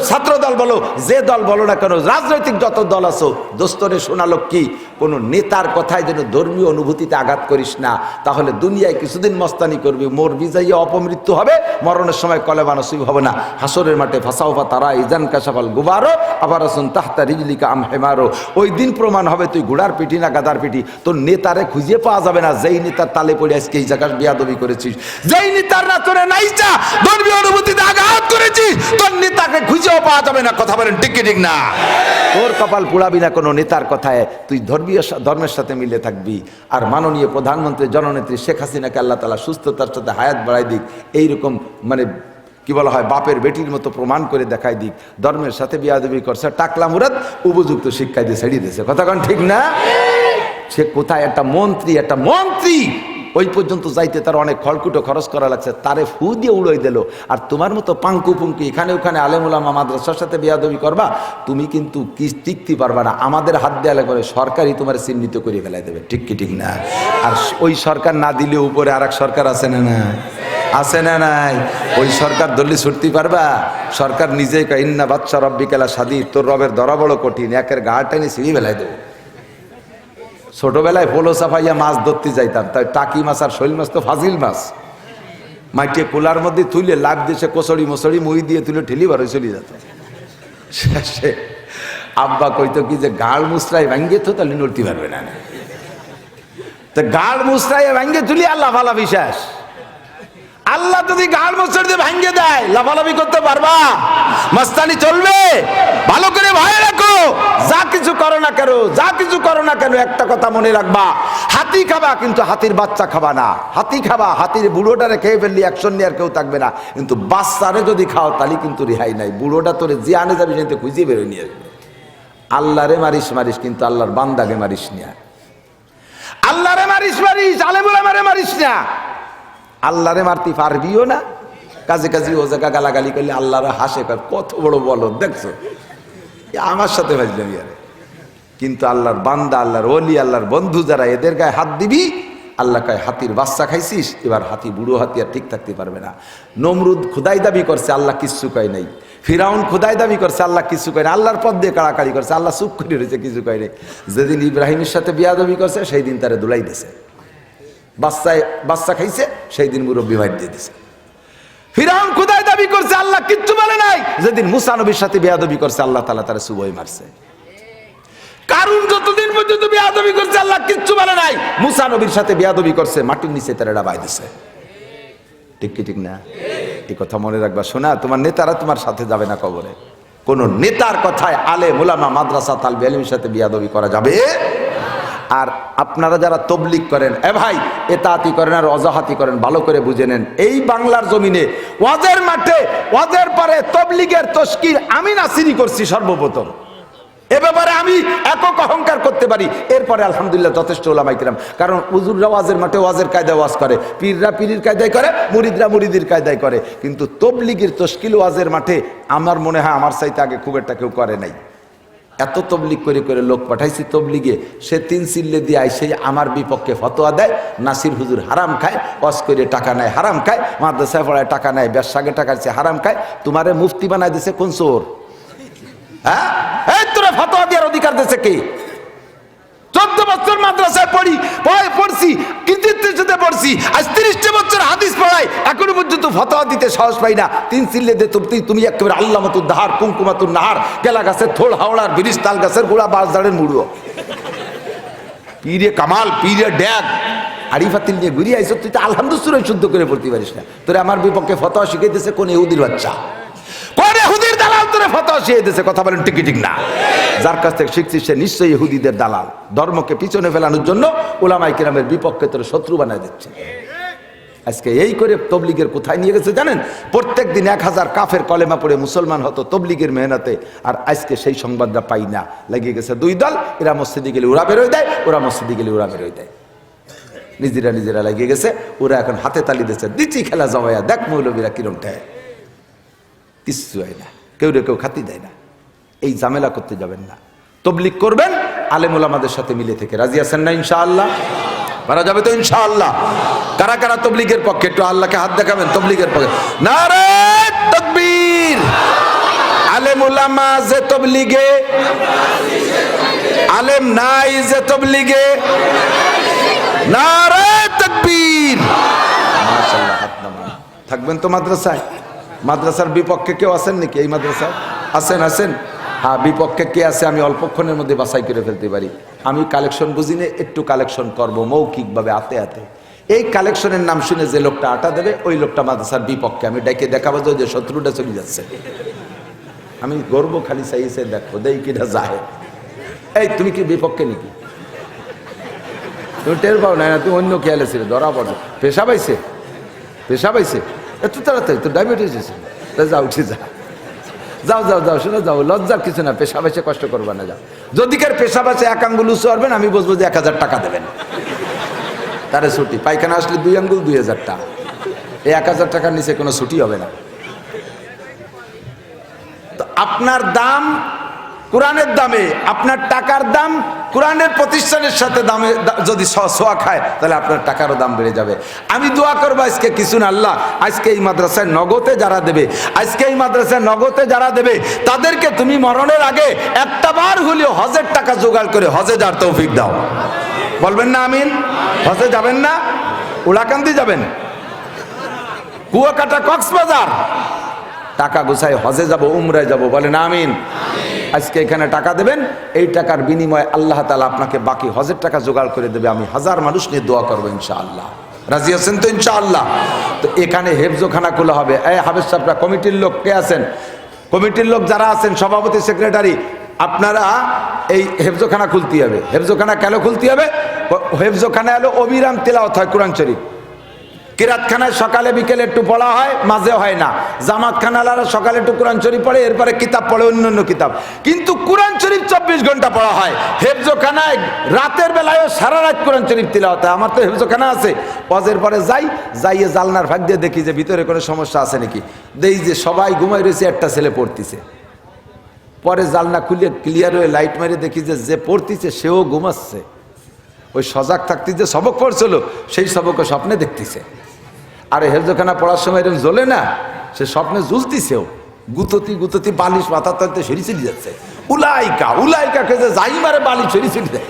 ছাত্র দল বলো, যে দল বলো না কেন, রাজনৈতিক যত দল আছো, দোস্তরে শোনালো কি, কোন নেতার কথায় যেন ধর্মীয় অনুভূতিতে আঘাত করিস না, তাহলে দুনিয়ায় কিছুদিন মস্তানি করবি, মরবি যাইয়া অপমৃত্যু হবে, মরণের সময় কলেমা নসিব হবে না। হাসরের মাঠে ফাসাউফা তারা ইজান কাশাফাল গুবারো আবারাসুন তাহতা রিজলিকা আম হেমারো। ওই দিন প্রমাণ হবে তুই ঘোড়ার পিটি না গাদার পিটি। তোর নেতারে খুঁজে পাওয়া যাবে না, যেই নেতার তালে পড়ে আজকে এই জায়গায় বিয়াদবি করেছিস, যেই নেতার না তোরে নাইচা ধর্মীয় অনুভূতিতে আঘাত করেছিস, তোর নেতাকে খুঁজেও পাওয়া যাবে না। কথা বলেন ঠিক কি ঠিক না? তোর কপাল পুড়াবি না কোনো নেতার কথায়, তুই ধর্মের সাথে মিলে থাকবি। আর মাননীয় প্রধানমন্ত্রী জননেত্রী শেখ হাসিনাকে আল্লাহ তাআলা সুস্থতার সাথে হায়াত বাড়াই দিক, এইরকম মানে কি বলা হয়, বাপের বেটির মতো প্রমাণ করে দেখাই দিক। ধর্মের সাথে বিয়াদবি করছে, টাকলা মুরাদ উপযুক্ত শিক্ষায় দিয়ে ছেড়ে দিয়েছে। কথা কন ঠিক না? সে কোথায় একটা মন্ত্রী ওই পর্যন্ত যাইতে তার অনেক খড়কুটো খরচ করা লাগছে, তারে ফু দিয়ে উড়াই দিল। আর তোমার মতো পাঙ্কু পুঙ্কি এখানে ওখানে আলেমুলামা মাদ্রাসার সাথে বেয়াদবি করবা, তুমি কিন্তু কি টিকতে পারবা না। আমাদের হাত দেওয়া করে সরকারই তোমার চিহ্নিত করে ফেলাই দেবে, ঠিক কি ঠিক না? আর ওই সরকার না দিলে উপরে আর এক সরকার আছে না না, আছে না নাই? ওই সরকার ধরলে ছুটতে পারবা? সরকার নিজেই কয় ইন্না বাচ্চা রব্বিকালা সাদি, তোর রবের ধরা বড় কঠিন, একের গা টেনে ছিঁড়ি ফেলাই দেবো। ছোটবেলায় পোলো চাপাইয়া মাছ ধরতে যাইতাম, তাই টাকি মাছ আর শৈল মাছ তো ফাজিল মাছ, মাইটে কোলার মধ্যে তুলে লাভ দিয়েছে, কচড়ি মচড়ি মুই দিয়ে তুলে ঠেলি বারোই চলে যেত। শেষে আব্বা কইতো কি যে গাড় মুসরাই ভাঙ্গে তো তাহলে নড়তে পারবে না, তো গাড় মুসরাই ভাঙ্গে তুলি আর লাফালা বিশ্বাস। আল্লাহ যদি গাড় মুসড় দিয়ে ভাঙ্গে দেয়, লাফালাফি করতে পারবা? মাস্তানি চলবে? ভালো করে ভয় রাখো, যা কিছু করো না কেন, যা কিছু করো না কেন, একটা কথা মনে রাখবা, হাতি খাবা কিন্তু হাতির বাচ্চা খাবা না। হাতি খাবা, হাতির বুড়োটারে খেয়ে ফেললি অ্যাকশন নিয়ে আর কেউ থাকবে না, কিন্তু বাচ্চারে যদি খাও তাহলে কিন্তু রেহাই নাই। বুড়োটা তোরে যে আনে যাবি সেটা খুঁজে বেরোয় নিয়ে আসবে। আল্লাহরে মারিস মারিস, কিন্তু আল্লাহর বান্দাকে মারিস না। আল্লাহরে মারিস মারিস, আলেমুল আমারে মারিস না। আল্লাহরে মারতে পারবিও না, কাজে কাজে ও জায়গা গালাগালি করলে আল্লাহরে হাসে, কত বড় বলো দেখছো, আমার সাথে ভাজলাম ইয়ারে। কিন্তু আল্লাহর বান্দা, আল্লাহর ওলি, আল্লাহর বন্ধু যারা, এদের গায়ে হাত দিবি, আল্লাহ কয় হাতির বাচ্চা খাইছিস, এবার হাতি বুড়ো হাতি আর ঠিক থাকতে পারবে না। নমরুদ খুদাই দাবি করছে, আল্লাহ কিচ্ছু কয় নাই। ফিরাউন খুদাই দাবি করছে, আল্লাহ কিছু কয় না। আল্লাহর পথ দিয়ে কাড়াকাড়ি করছে, আল্লাহ চুপ করে রয়েছে, কিছু কয় নাই। যেদিন ইব্রাহিমের সাথে বিয়াদবি করছে সেই দিন তারে দুলাই দিছে, বাচ্চা খাইছে সেই দিন মুরব্বী মার দিয়ে দিছে। ফিরাউন খুদাই দাবি করছে, আল্লাহ কিচ্ছু বলে নাই। যেদিন মুসা নবীর সাথে বেয়াদবি করছে, আল্লাহ তাআলা তারে সুবই মারছে। কারুন যতদিন পর্যন্ত বেয়াদবি করছে, আল্লাহ কিচ্ছু বলে নাই। মুসা নবীর সাথে বেয়াদবি করছে, মাটির নিচে তারে ডাবাই দিছে, ঠিক কি ঠিক না? এই কথা মনে রাখবা। শোনা, তোমার নেতারা তোমার সাথে যাবে না কবরে। কোন নেতার কথায় আলেম ওলামা মাদ্রাসা তালবে ইলমের সাথে বেয়াদবি করা যাবে। আর আপনারা যারা তবলিগ করেন, এ ভাই এতাতি করেন আর অজাহাতি করেন, ভালো করে বুঝে নেন। এই বাংলার জমিনে ওয়াজের মাঠে, ওয়াজের পরে তবলিগের তশকিল আমি নাসিরি করছি সর্বপ্রথম। এ ব্যাপারে আমি একক অহংকার করতে পারি। এরপরে আলহামদুলিল্লাহ যথেষ্ট ওলামায়ে কিরাম, কারণ হুজুররা ওয়াজের মাঠে ওয়াজের কায়দায় ওয়াজ করে, পীররা পীরের কায়দায় করে, মুরিদরা মুরিদের কায়দায় করে। কিন্তু তবলিগের তশকিল ওয়াজের মাঠে আমার মনে হয় আমার চাইতে আগে খুব একটা কেউ করে নাই। এত তবলিগ করে করে লোক পাঠাইছি তবলিগে, সে 3 চিল্লে দিয়ে সেই আমার বিপক্ষে ফতোয়া দেয়, নাসির হুজুর হারাম খায়, ওয়াজ করে টাকা নেয় হারাম খায়, মাদ্রাসায় পড়ায় টাকা নেয়, ব্যবসাকে টাকা দিচ্ছে হারাম খায়। তোমারে মুফতি বানায় দিছে কোন চোর? হ্যাঁ, এই তোরা ফতোয়া দেওয়ার অধিকার দিছে কে? 14 বছর মাদ্রাসায় পড়ছি, কৃতিত্বের সাথে পড়ছি, আজ 30 বছর হাদিস পড়াই, এখনো পর্যন্ত ফতোয়া দিতে সাহস পাই না। 3 চিল্লে দে তুমি একেবারে আল্লামাতুর দাহার কুমকুমাতুর নাহার, কেলা গাছের থোড় হাওড়ার ব্রিজ, তাল গাছের গোড়া, বাঁশঝাড়ের মুড়ো, পীরে কামাল, পীরে ড্যাগ, আরিফাতিল নিয়ে ঘুরিয়ে আইস। তুই তো আলহামদুলিল্লাহ শুদ্ধ করে পড়তে পারিস না। তোরে আমার বিপক্ষে ফতোয়া শিখাইতেছে কোন ইহুদির বাচ্চা, কোন ইহুদির দালাল তোরে ফতোয়া শিখিয়ে দিয়েছে, কথা বলেন ঠিক কি ঠিক না? যার কাছ থেকে শিখছিস সে নিশ্চয়ই ইহুদিদের দালাল। ধর্মকে পিছনে ফেলানোর জন্য উলামায়ে কিরামের বিপক্ষে তোর শত্রু বানায় দিচ্ছে। আজকে এই করে তবলিগের কোথায় নিয়ে গেছে জানেন? প্রত্যেক দিন 1000 কাফের কলেমা পড়ে মুসলমান হতো তবলিগের মেহনতে, আর আজকে সেই সংবাদটা পাই না। লাগিয়ে গেছে দুই দল, এরা মসজিদে গেলে ওরা বেরোয় দেয়, ওরা মসজিদে গেলে ওরা বেরোয় দেয়। নিজেরা লাগিয়ে গেছে, ওরা এখন হাতে তালি দিচ্ছে, দিচ্ছি খেলা জমায়া, দেখ মৌলবীরা কিরম ঠায়। কিচ্ছু হয় না, কেউ খাতি দেয় না। এই ঝামেলা করতে যাবেন না। তবলিগ করবেন আলেম ওলামাদের সাথে মিলে থেকে। রাজি আছেন না ইনশাআল্লাহ? মারা যাবে তো ইনশাআল্লাহ? কারা কারা তবলিগের পক্ষে একটু আল্লাহকে হাত দেখাবেন? তবলিগের পক্ষে নারে তাকবীর। আলেম ওলামা যে তবলিগে, আলেম নাই যে তবলিগে, নারে তাকবীর। মাশাআল্লাহ, হাত নামান। থাকবেন তো মাদ্রাসায়? মাদ্রাসার বিপক্ষে কেউ আছেন নাকি এই মাদ্রাসায়? আছেন? হ্যাঁ, বিপক্ষে কে আছে আমি অল্পক্ষণের মধ্যে বাছাই করে ফেলতে পারি। আমি কালেকশন বুঝি না, একটু কালেকশন করবো মৌখিকভাবে, হাতে। এই কালেকশনের নাম শুনে যে লোকটা আটা দেবে ওই লোকটা মাদ্রাসার বিপক্ষে। আমি ডাইকে দেখাবো যে শত্রুটা চলে যাচ্ছে। আমি গর্ব খালি চাইছে দেখো দেই কিনা যায়। এই তুমি কি বিপক্ষে নাকি? তুমি টের পাও না, তুমি অন্য খেয়ালে ছিল, ধরা পড়ো। পেশাব আইছে এত তাড়াতাড়ি? তো ডায়াবেটিস আছে, যা উঠে যাও শুনে যাও, লজ্জার কিছু না। পেশাব আইসে কষ্ট করবা না, যাও। যদি কার পেশাব আছে 1 আঙ্গুল উঁচু করবেন, আমি বুঝবো যে 1000 টাকা দেবেন তারে ছুটি। পায়খানা আসলে 2 আঙ্গুল 2000 টাকা। এই 1000 টাকার নিচে কোনো ছুটি হবে না। তো আপনার দাম কোরআনের দামে, আপনার টাকার দাম কোরআনের প্রতিষ্ঠানের সাথে দামে যদি সোয়া খায় তাহলে আপনার টাকারও দাম বেড়ে যাবে। আমি দোয়া করবো আজকে কিছু না, আল্লাহ আজকে এই মাদ্রাসায় নগদে যারা দেবে তাদেরকে তুমি মরণের আগে একটা বার হলেও হজের টাকা জোগাড় করে হজে যাওয়ার তৌফিক দাও। বলবেন না আমিন? হজে যাবেন না? উলাকান্দি যাবেন, কুয়াকাটা, কক্সবাজার, টাকা গুছাই হজে যাব, উমরায় যাব, বলেন আমিন। আজকে এখানে টাকা দেবেন, এই টাকার বিনিময়ে আল্লাহ তাআলা আপনাকে বাকি হজের টাকা জোগাড় করে দেবে। আমি 1000 মানুষ নিয়ে দোয়া করবো ইনশাআল্লাহ। রাজি আছেন তো ইনশাআল্লাহ? তো এখানে হেফজোখানা খোলা হবে। এই হাফেজ সাহেবরা, কমিটির লোক কে আছেন? কমিটির লোক যারা আছেন, সভাপতি, সেক্রেটারি, আপনারা এই হেফজোখানা খুলতে হবে। হেফজোখানা কেন খুলতে হবে? হেফজোখানা হলো অবিরাম তিলাওয়াত হয় কোরআন শরীফ। কিরাতখানায় সকালে বিকেলে একটু পড়া হয়, মাঝে হয় না। জামাতখানালারা সকালে একটু কোরআন শরীফ পড়ে, এরপরে কিতাব পড়ে, অন্য কিতাব। কিন্তু কোরআন শরীফ 24 ঘন্টা পড়া হয়। হেফজোখানায় রাতের বেলায়ও সারা রাত কোরআন শরীফ তিলাওয়াত হয়। আমার তো হেফজোখানা আছে, পজের পরে যাইয়ে জালনার ফাঁক দিয়ে দেখি যে ভিতরে কোনো সমস্যা আছে নাকি। দেই যে সবাই ঘুমাই রয়েছে, একটা ছেলে পড়তিছে। পরে জালনা খুলে ক্লিয়ার হয়ে লাইট মেরে দেখি যে পড়তিছে সেও ঘুমাচ্ছে। ওই সজাগ থাকতে যে সবক পড়ছিল সেই সবকও স্বপ্নে দেখতেছে। আরে হেফজোখানা পড়ার সময় এরকম জ্বলে না, সে স্বপ্নে জ্বলতিছেও। গুততি বালিশ মাথার তলতে সরি চলে যাচ্ছে। উলাইকা খেয়ে যাই মারে বালিশ সরি চলে যায়।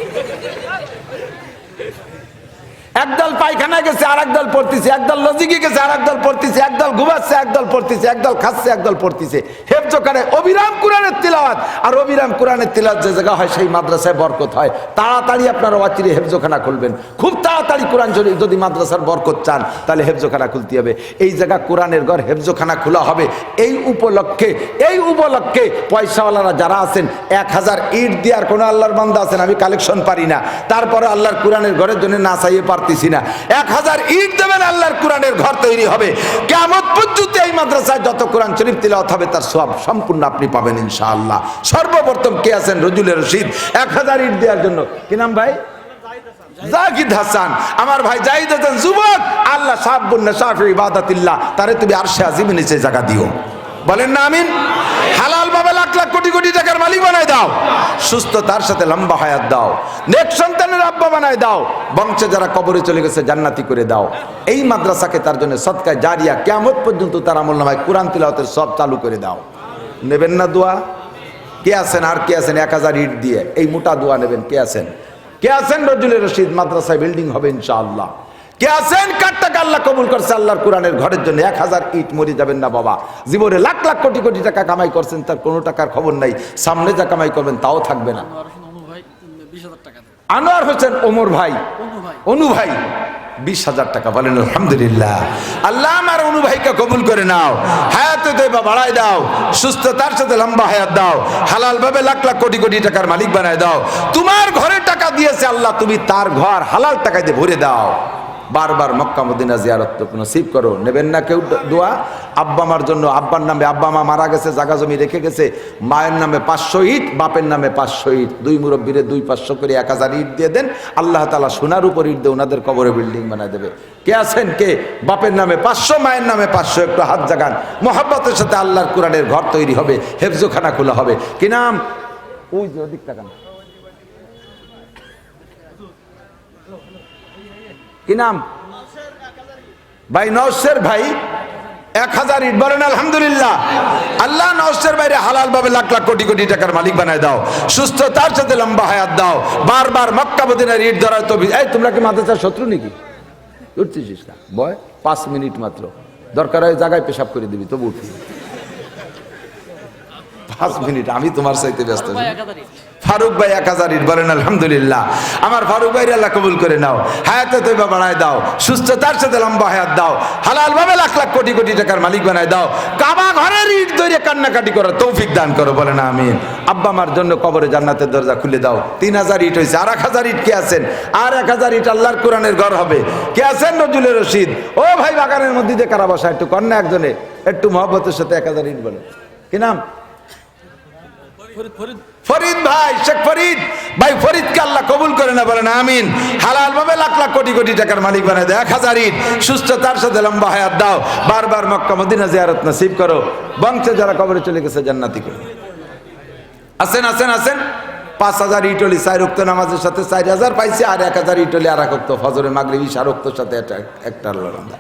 একদল পায়খানা গেছে, আর একদল পড়তেছে, একদল লজিকে গেছে, আর একদল পড়তেছে, একদল ঘুমাচ্ছে, একদল পড়তেছে, একদল খাচ্ছে, একদল পড়তেছে। হেফজোখানায় অবিরাম কোরআনের তিলাওয়াত, আর অবিরাম কোরআনের তিলাওয়াত যে জায়গা হয় সেই মাদ্রাসায় বরকত হয়। তাড়াতাড়ি আপনারা অচিরে হেফজোখানা খুলবেন, খুব তাড়াতাড়ি। কোরআন যদি মাদ্রাসার বরকত চান তাহলে হেফজোখানা খুলতে হবে। এই জায়গা কোরআনের ঘর, হেফজোখানা খোলা হবে। এই উপলক্ষে পয়সাওয়ালারা যারা আছেন 1000 ইট দেওয়ার কোনো আল্লাহর বান্দা আছেন? আমি কালেকশন পারি না, তারপরে আল্লাহর কোরআনের ঘরের জন্য না চাইয়ে পারতেছি না। 1000 ইট দেবেন, আল্লাহর কোরআনের ঘর তৈরি হবে। কিয়ামত পর্যন্ত এই মাদ্রাসায় যত কোরআন শরীফ তিলাওয়াত হবে তার সওয়াব সম্পূর্ণ আপনি পাবেন ইনশাআল্লাহ। সর্বপ্রথম কে আছেন? রজুলের রশিদ, 1000 ইট দেওয়ার জন্য। কি নাম ভাই? জাহিদ হাসান। আমার ভাই জাহিদ হাসান যুবক, আল্লাহ সাহাবুন নাশাফি ইবাদাতিল্লাহ, তারে তুমি আরশে আজিমের নিচে জায়গা দিও। বলেন না আমিন? হালাল ভাবে লাখ লাখ কোটি কোটি টাকার মালিক বানায় দাও। সুস্থতার সাথে লম্বা হায়াত দাও। নেক সন্তানের আব্বা বানায় দাও। বংশে যারা কবরে চলে গেছে জান্নাতি করে দাও। এই মাদ্রাসাকে তার জন্য সদকায়ে জারিয়া কিয়ামত পর্যন্ত তার আমলনামায় কোরআন তিলাওয়াতের সব চালু করে দাও। নেবেন না দোয়া? কে আছেন? আর কে আছেন 1000 ইট দিয়ে এই মোটা দোয়া নেবেন? কে আছেন? রজুলের রশিদ মাদ্রাসায় বিল্ডিং হবে ইনশাআল্লাহ। কে আছেন? কার টাকা আল্লাহ কবুল করছে আল্লাহর কোরআনের ঘরের জন্য? 1000 ইট মরে যাবেন না বাবা। জীবনে লাখ লাখ কোটি কোটি টাকা কামাই করছেন, তার কোনো টাকার খবর নাই। সামনে যা কামাই করবেন তাও থাকবে না। আনোয়ার হোসেন ওমর ভাই, অনু ভাই 20,000 টাকা। বলেন আলহামদুলিল্লাহ। আল্লাহ আমার অনুভাইকে কবুল করে নাও, হায়াতে তৈবা বাড়াই দাও, সুস্থতার সাথে লম্বা হায়াত দাও, হালাল ভাবে লাখ লাখ কোটি কোটি টাকার মালিক বানায় দাও। তোমার ঘরে টাকা দিয়েছে আল্লাহ, তুমি তার ঘর হালাল টাকা দিয়ে ভরে দাও। বারবার মক্কা মদিনা জিয়ারত নসিব করো। নেবেন না কেউ দোয়া? আব্বা মার জন্য, আব্বার নামে, আব্বা মা মারা গেছে, জাগা জমি রেখে গেছে, মায়ের নামে 500 ইট, বাপের নামে 500 ইট, 2 মুরব্বীরে 200-500 করে 1000 ইট দিয়ে দেন। আল্লাহ তাআলা সোনার উপর ইট দিয়ে ওনাদের কবরে বিল্ডিং বানায় দেবে। কে আছেন? কে বাপের নামে 500, মায়ের নামে 500? একটু হাত জাগান। মোহাব্বতের সাথে আল্লাহর কোরআনের ঘর তৈরি হবে, হেফজোখানা খোলা হবে। কি নাম? ওই যে ওদিক তাকান, কি নাম ভাই? নওশের ভাই 1000 ইট। বলেন আলহামদুলিল্লাহ। আল্লাহ নওশের বাইরে হালাল ভাবে লাখ লাখ কোটি কোটি টাকার মালিক বানায় দাও, সুস্থতার সাথে লম্বা হায়াত দাও। বারবার মক্কা মদিনার ইট ধরার তো। এই তোমরা কি মাদ্রাসার শত্রু নাকি? উঠতেছিস না বয়? 5 মিনিট মাত্র, দরকার হয় জায়গায় পেশাব করে দিবি, তবু উঠবি। 5 মিনিট, আমি তোমার চাইতে ব্যস্ত। ফারুক ভাই 1000 ইট। বলেন আলহামদুলিল্লাহ। আমার ফারুক ভাই আল্লাহ কবুল করে নাও, হায়াতে তৈবা বাড়ায় দাও, সুস্থতার সাথে লম্বা হায়াত দাও, হালাল ভাবে লাখ লাখ কোটি কোটি টাকার মালিক বানায় দাও। কাবা ঘরের ইট ধরে কান্নাকাটি করার তৌফিক দান করো। বলেন আমিন। আব্বা মার জন্য কবরে জান্নাতের দরজা খুলে দাও। 3000 ইট হয়েছে, আর 1000 ইট কে আছেন? আর 1000 ইট আল্লাহর কোরআনের ঘর হবে। কে আছেন? নজরুলের রশিদ। ও ভাই, বাগানের মধ্যে দিয়ে কারা বসা, একটু কন্যা একজনে একটু মহব্বতের সাথে 1000 ইট বলে। কি নাম? ফরিদ ভাই, শেখ ফরিদ ভাই। ফরিদকে আল্লাহ কবুল করে না। বলেন আমিন। হালাল ভাবে লাখ লাখ কোটি কোটি টাকার মালিক বানায় দেয়। 1000 ইট, সুস্থতার সাথে লম্বা হায়াত দাও। বারবার মক্কা মদিনা জিয়ারত নসিব করো। বংশে যারা কবরে চলে গেছে জান্নাতি করে। আছেন আছেন আছেন। 5000 ইট হলি 4 ওয়াক্ত নামাজের সাথে 4000 পাইছে, আর 1000 ইট হলি 2 ওয়াক্ত ফজরে মাগরিব ইশার ওয়াক্তের সাথে একটা আল্লাহর বান্দা।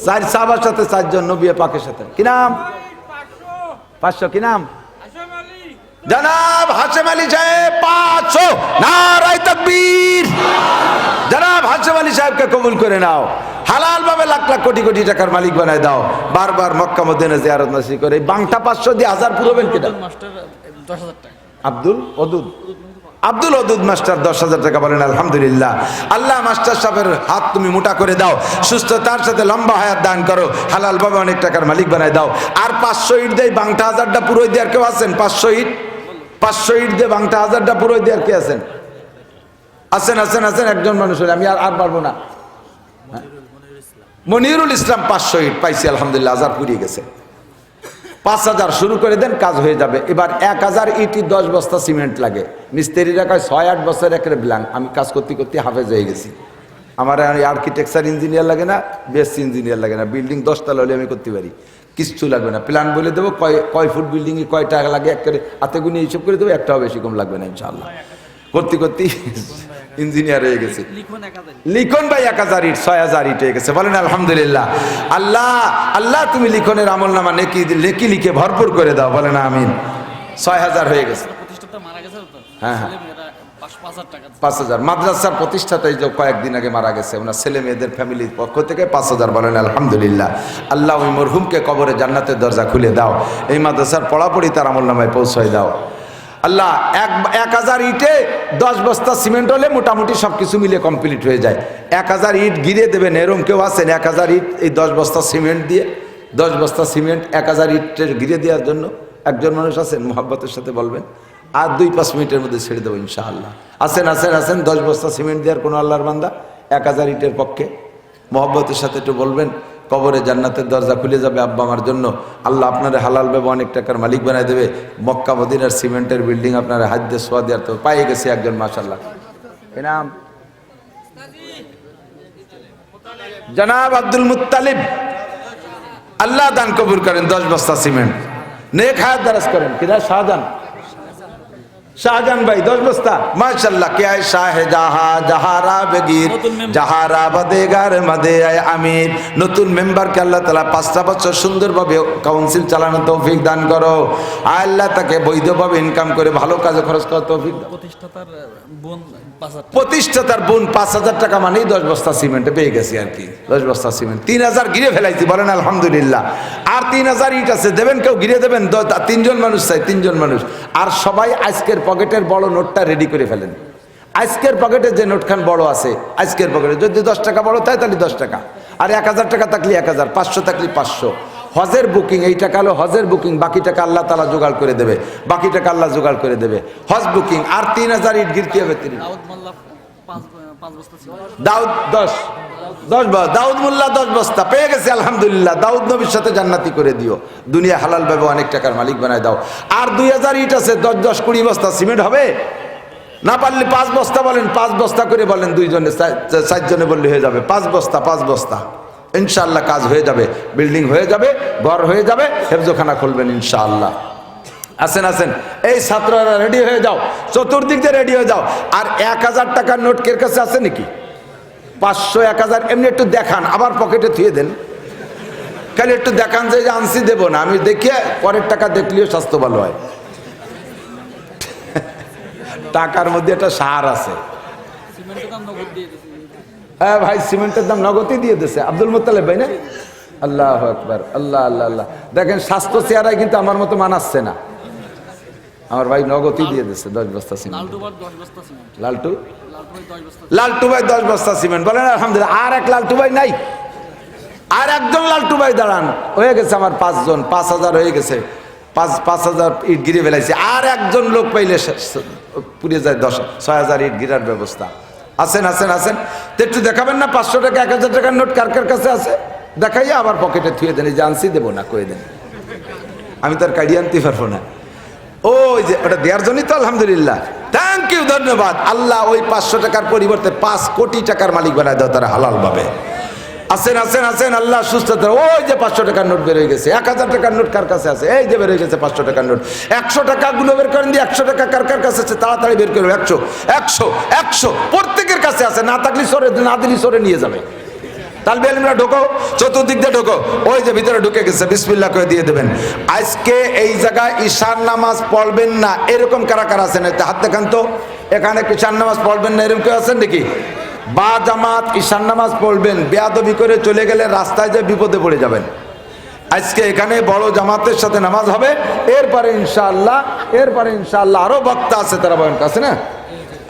4 সাহাবার সাথে 4 জন নবী পাকের সাথে। কি নাম? 500। কি নাম? জনাব হাশেম আলী সাহেব 500। নারায়ে তাকবীর। জনাব হাশেম আলী সাহেবকে কবুল করে নাও, হালাল ভাবে লাখ লাখ কোটি কোটি টাকার মালিক বানায় দাও। বারবার মক্কা মদিনা জিয়ারত নসিব করে। বাংটা 500 দিয়ে 1000 পুরোবেন কিনা? মাস্টার 10000 টাকা। আব্দুল ওদুদ মাস্টার 10000 টাকা। বলেন আলহামদুলিল্লাহ। আল্লাহ মাস্টার সাহেবের হাত তুমি মোটা করে দাও, সুস্থতার সাথে লম্বা হায়াত দান করো, হালাল ভাবে অনেক টাকার মালিক বানায় দাও। আর 500 ইট দেয় বাংটা 1000টা পুরোই দেওয়ার কেউ আছেন? 500 ইট দিয়ে বাংটা 1000টা পুরোই দেওয়ার কে আছেন? আছেন আছেন আছেন। একজন মানুষ হলে আমি আর পারবো না। মনিরুল ইসলাম 500 ইট পাইছি আলহামদুলিল্লাহ। 1000 পুরিয়ে গেছে। 5000 শুরু করে দেন, কাজ হয়ে যাবে। এবার 1000 ইটি 10 বস্তা সিমেন্ট লাগে। মিস্ত্রিরা কয় 6-8 বছর একেবারে ব্ল্যাঙ্ক। আমি কাজ করতে করতে হাফেজ হয়ে গেছি। আমার আর্কিটেকচার ইঞ্জিনিয়ার লাগে না, বেসি ইঞ্জিনিয়ার লাগে না। বিল্ডিং 10 তলা হলে আমি করতে পারি, কিচ্ছু লাগবে না। প্ল্যান বলে দেবো, কয় ফুট বিল্ডিংয়ে কয় টাকা লাগে, একেবারে হাতে গুনে হিসেব করে দেবো। একটাও বেশি কম লাগবে না ইনশাআল্লাহ। করতে করতে ইঞ্জিনিয়ার হয়ে গেছে। লিখন ভাই 1000 ইট 6000 ইট হয়ে গেছে। বলেন আলহামদুলিল্লাহ। আল্লাহ তুমি লিখনের আমল নামা নেকি লিখে ভরপুর করে দাও। বলেন আমিন। 6000 হয়ে গেছে। হ্যাঁ হ্যাঁ, 5000। মাদ্রাসার প্রতিষ্ঠাতা এই যে কয়েকদিন আগে মারা গেছে, ওনার ছেলে মেয়েদের ফ্যামিলির পক্ষ থেকে 5000। বলেন আলহামদুলিল্লাহ। আল্লাহ ওই মরহুমকে কবরে জান্নাতের দরজা খুলে দাও, এই মাদ্রাসার পড়াপড়ি তার আমল নামায় পৌঁছায় দাও। আল্লাহ 1000 ইটে 10 বস্তা সিমেন্ট হলে মোটামুটি সবকিছু মিলে কমপ্লিট হয়ে যায়। 1000 ইট গিরে দেবেন, এরম কেউ আছেন? 1000 ইট এই 10 বস্তা সিমেন্ট দিয়ে, 10 বস্তা সিমেন্ট 1000 ইটের গিরে দেওয়ার জন্য একজন মানুষ আছেন? মোহাব্বতের সাথে বলবেন, আর 2-5 মিনিটের মধ্যে ছেড়ে দেবো ইনশাআল্লাহ। আছেন আছেন আছেন। 10 বস্তা সিমেন্ট দেওয়ার কোনো আল্লাহর বান্দা 1000 ইটের পক্ষে? মোহাব্বতের সাথে একটু বলবেন, কবরে জান্নাতের দরজা খুলে যাবে আব্বা আমার জন্য। আল্লাহ আপনারা হালাল ভাবে অনেক টাকার মালিক বানায় দেবে। মক্কা মদিনার সিমেন্টের বিল্ডিং আপনারা হাত দিয়ে সোয়া দেওয়ার তো পাইয়ে গেছে একজন মাশাআল্লাহ। এ নাম জনাব আব্দুল মুত্তালিব। আল্লাহ দান কবুল করেন। 10 বস্তা সিমেন্ট নেক হায়াত দারাজ করেন। কিনা শাহজাহান ভাই 10 বস্তা মাশাআল্লাহ। কে আয় শাহে জাহা জাহারা বেগির জাহারা বাদেগার মাদে আয় আমির। নতুন মেম্বারকে আল্লাহ তাআলা 5টা বছর সুন্দরভাবে কাউন্সিল চালানোর তৌফিক দান করো। আল্লাহ তাকে বৈধভাবে ইনকাম করে ভালো কাজে খরচ করার তৌফিক। প্রতিষ্ঠাতার বোন 5000 টাকা মানেই 10 বস্তা সিমেন্টে পেয়ে গেছি আর কি। 10 বস্তা সিমেন্ট 3000 গিরে ফেলাইছি। বলেন আলহামদুলিল্লাহ। আর 3000 ইট আছে, দেবেন কেউ? গিরে দেবেন। 3 জন মানুষ চাই, 3 জন মানুষ। আর সবাই আজকের পকেটের বড় নোটটা রেডি করে ফেলেন। আজকের পকেটে যে নোটখান বড় আছে, আজকের পকেটে যদি 10 টাকা বড় থাকে তাহলে 10 টাকা, আর 1000 টাকা থাকলে 1000, 500 থাকলে 500। হজের বুকিং, এই টাকা হলো হজের বুকিং, বাকি টাকা আল্লাহ তাআলা জোগাড় করে দেবে, বাকি টাকা আল্লাহ জোগাড় করে দেবে। হজ বুকিং। আর 3000 ইট গিরতে হবে। দাউদ 10 দাউদ মোল্লা 10 বস্তা পেয়ে গেছে আলহামদুলিল্লাহ। দাউদ নবীর সাথে জান্নাতি করে দিও, দুনিয়া হালাল ভাবে অনেক টাকার মালিক বানায় দাও। আর 2000 ইট আছে, 10 20 বস্তা সিমেন্ট হবে না, পারলে 5 বস্তা বলেন, 5 বস্তা করে বলেন, 2 জনে 4 জনে বললে হয়ে যাবে। 5 বস্তা ইনশাআল্লাহ কাজ হয়ে যাবে, বিল্ডিং হয়ে যাবে, ঘর হয়ে যাবে, হেফজখানা খুলবেন ইনশাআল্লাহ। আসেন এই ছাত্ররা রেডি হয়ে যাও, চতুর্দিক দিয়ে রেডি হয়ে যাও। আর 1000 টাকার নোট কের কাছে আছে নাকি? 500 1000 এমনি একটু দেখান, আবার পকেটে থুয়ে দেন। খালি একটু দেখান যে আনসি দেবো না, আমি দেখিয়ে পরের টাকা দেখলেও স্বাস্থ্য ভালো হয়। টাকার মধ্যে একটা সার আছে। হ্যাঁ ভাই, সিমেন্টের দাম নগদই দিয়ে দিয়েছে আব্দুল মুত্তালিব ভাই না? আল্লাহু আকবার, আল্লাহ আল্লাহ আল্লাহ। দেখেন স্বাস্থ্য চেহারায় কিন্তু আমার মতো মানাচ্ছে না। আমার ভাই নগদই দিয়ে দিয়েছে 10 বস্তা সিমেন্ট। লালটু ভাই 10 বস্তা সিমেন্ট। বলেন আলহামদুলিল্লাহ। আর এক লালটু ভাই নাই, আর একজন লালটু ভাই দাঁড়ান। হয়ে গেছে আমার 5 জন, 5000 হয়ে গেছে। 5000 ইট গিরে ফেলাইছে। আর একজন লোক পাইলে পুড়ে যায় 6000 ইট গিরার ব্যবস্থা। আসেন তো একটু দেখাবেন না? 500 টাকা 1000 টাকার নোট কার কার কাছে আছে দেখাইয়া আবার পকেটে থুয়ে দেন। এই যে আনসি দেবো না কয়ে দেন, আমি তো আর কাড়ি আনতে পারবো না। ওই যে ওটা দেওয়ার জন্যই তো আলহামদুলিল্লাহ, থ্যাংক ইউ, ধন্যবাদ। আল্লাহ ওই 500 টাকার পরিবর্তে 5 কোটি টাকার মালিক বানায় দাও তারা হালাল ভাবে। আসেন আল্লাহ সুস্থতা। ওই যে 500 টাকার নোট বের হয়ে গেছে। 1000 টাকার নোট কার কাছে আছে? এই যে বের হয়ে গেছে 500 টাকার নোট। 100 টাকা গুলো বের করেন দিয়ে 100 টাকা কার কার কাছে আছে তাড়াতাড়ি বের করবে। 100 প্রত্যেকের কাছে আছে, না থাকলে সরে, না দিলি সরে নিয়ে যাবে। তালবে আলিমরা ঢোকো, চতুর্দিক দিয়ে ঢোকো। ওই যে ভিতরে ঢুকে গেছে, বিসমিল্লাহ করে দিয়ে দেবেন। আজকে এই জায়গায় ঈশার নামাজ পড়বেন না এরকম কারা কারা আছেন? হাত দেখান তো। এখানে ঈশার নামাজ পড়বেন না এরকম কেউ আছেন নাকি? বা জামাত ঈশার নামাজ পড়বেন, বেয়াদবি করে চলে গেলে রাস্তায় যে বিপদে পড়ে যাবেন। আজকে এখানে বড় জামাতের সাথে নামাজ হবে, এরপরে ইনশাআল্লাহ আরো বক্তা আছে, তারা বয়ান আছে না,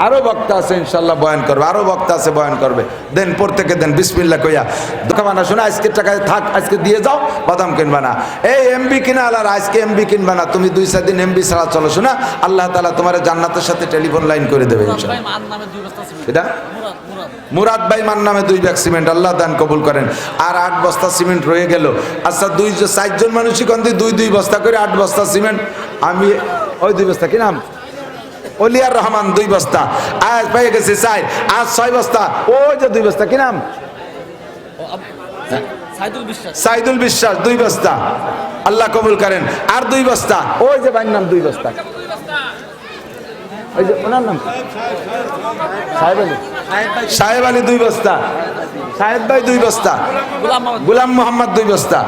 আরো বক্তা আছে ইনশাআল্লাহ বয়ান করবে, আরো বক্তা আছে বয়ান করবে। দেন প্রত্যেকে দেন বিসমিল্লাহ কইয়া। দোকান না শোনা আজকের টাকায় থাক, আজকে দিয়ে যাও, বাদাম কিনবা না। এই এমবি কিনা আলার, আজকে এমবি কিনবা না, তুমি 2-4 দিন এমবি ছাড়া চলো। শোনা আল্লাহ তাআলা তোমার জান্নাতের সাথে টেলিফোন লাইন করে দেবে ইনশাআল্লাহ। এটা মুরাদ ভাই মান নামে 2 ব্যাগ সিমেন্ট, আল্লাহ দান কবুল করেন। আর 8 বস্তা সিমেন্ট রয়ে গেল। আচ্ছা 4 জন মানুষই কন্দি 2 বস্তা করে 8 বস্তা সিমেন্ট। আমি ওই 2 বস্তা কি নাম? অলিয়ার রহমান 2 বস্তা। আজ পেয়ে গেছে 4, আজ 6 বস্তা। ওই যে 2 বস্তা কি নাম? সাইদুল বিশ্বাস 2 বস্তা, আল্লাহ কবুল করেন। আর 2 বস্তা, ওই যে ভাইয়ের নাম 2 বস্তা, ওই যে ওনার নাম সাহেব আলী 2 বস্তা, সাহেব ভাই 2 বস্তা, গোলাম মোহাম্মদ 2 বস্তা।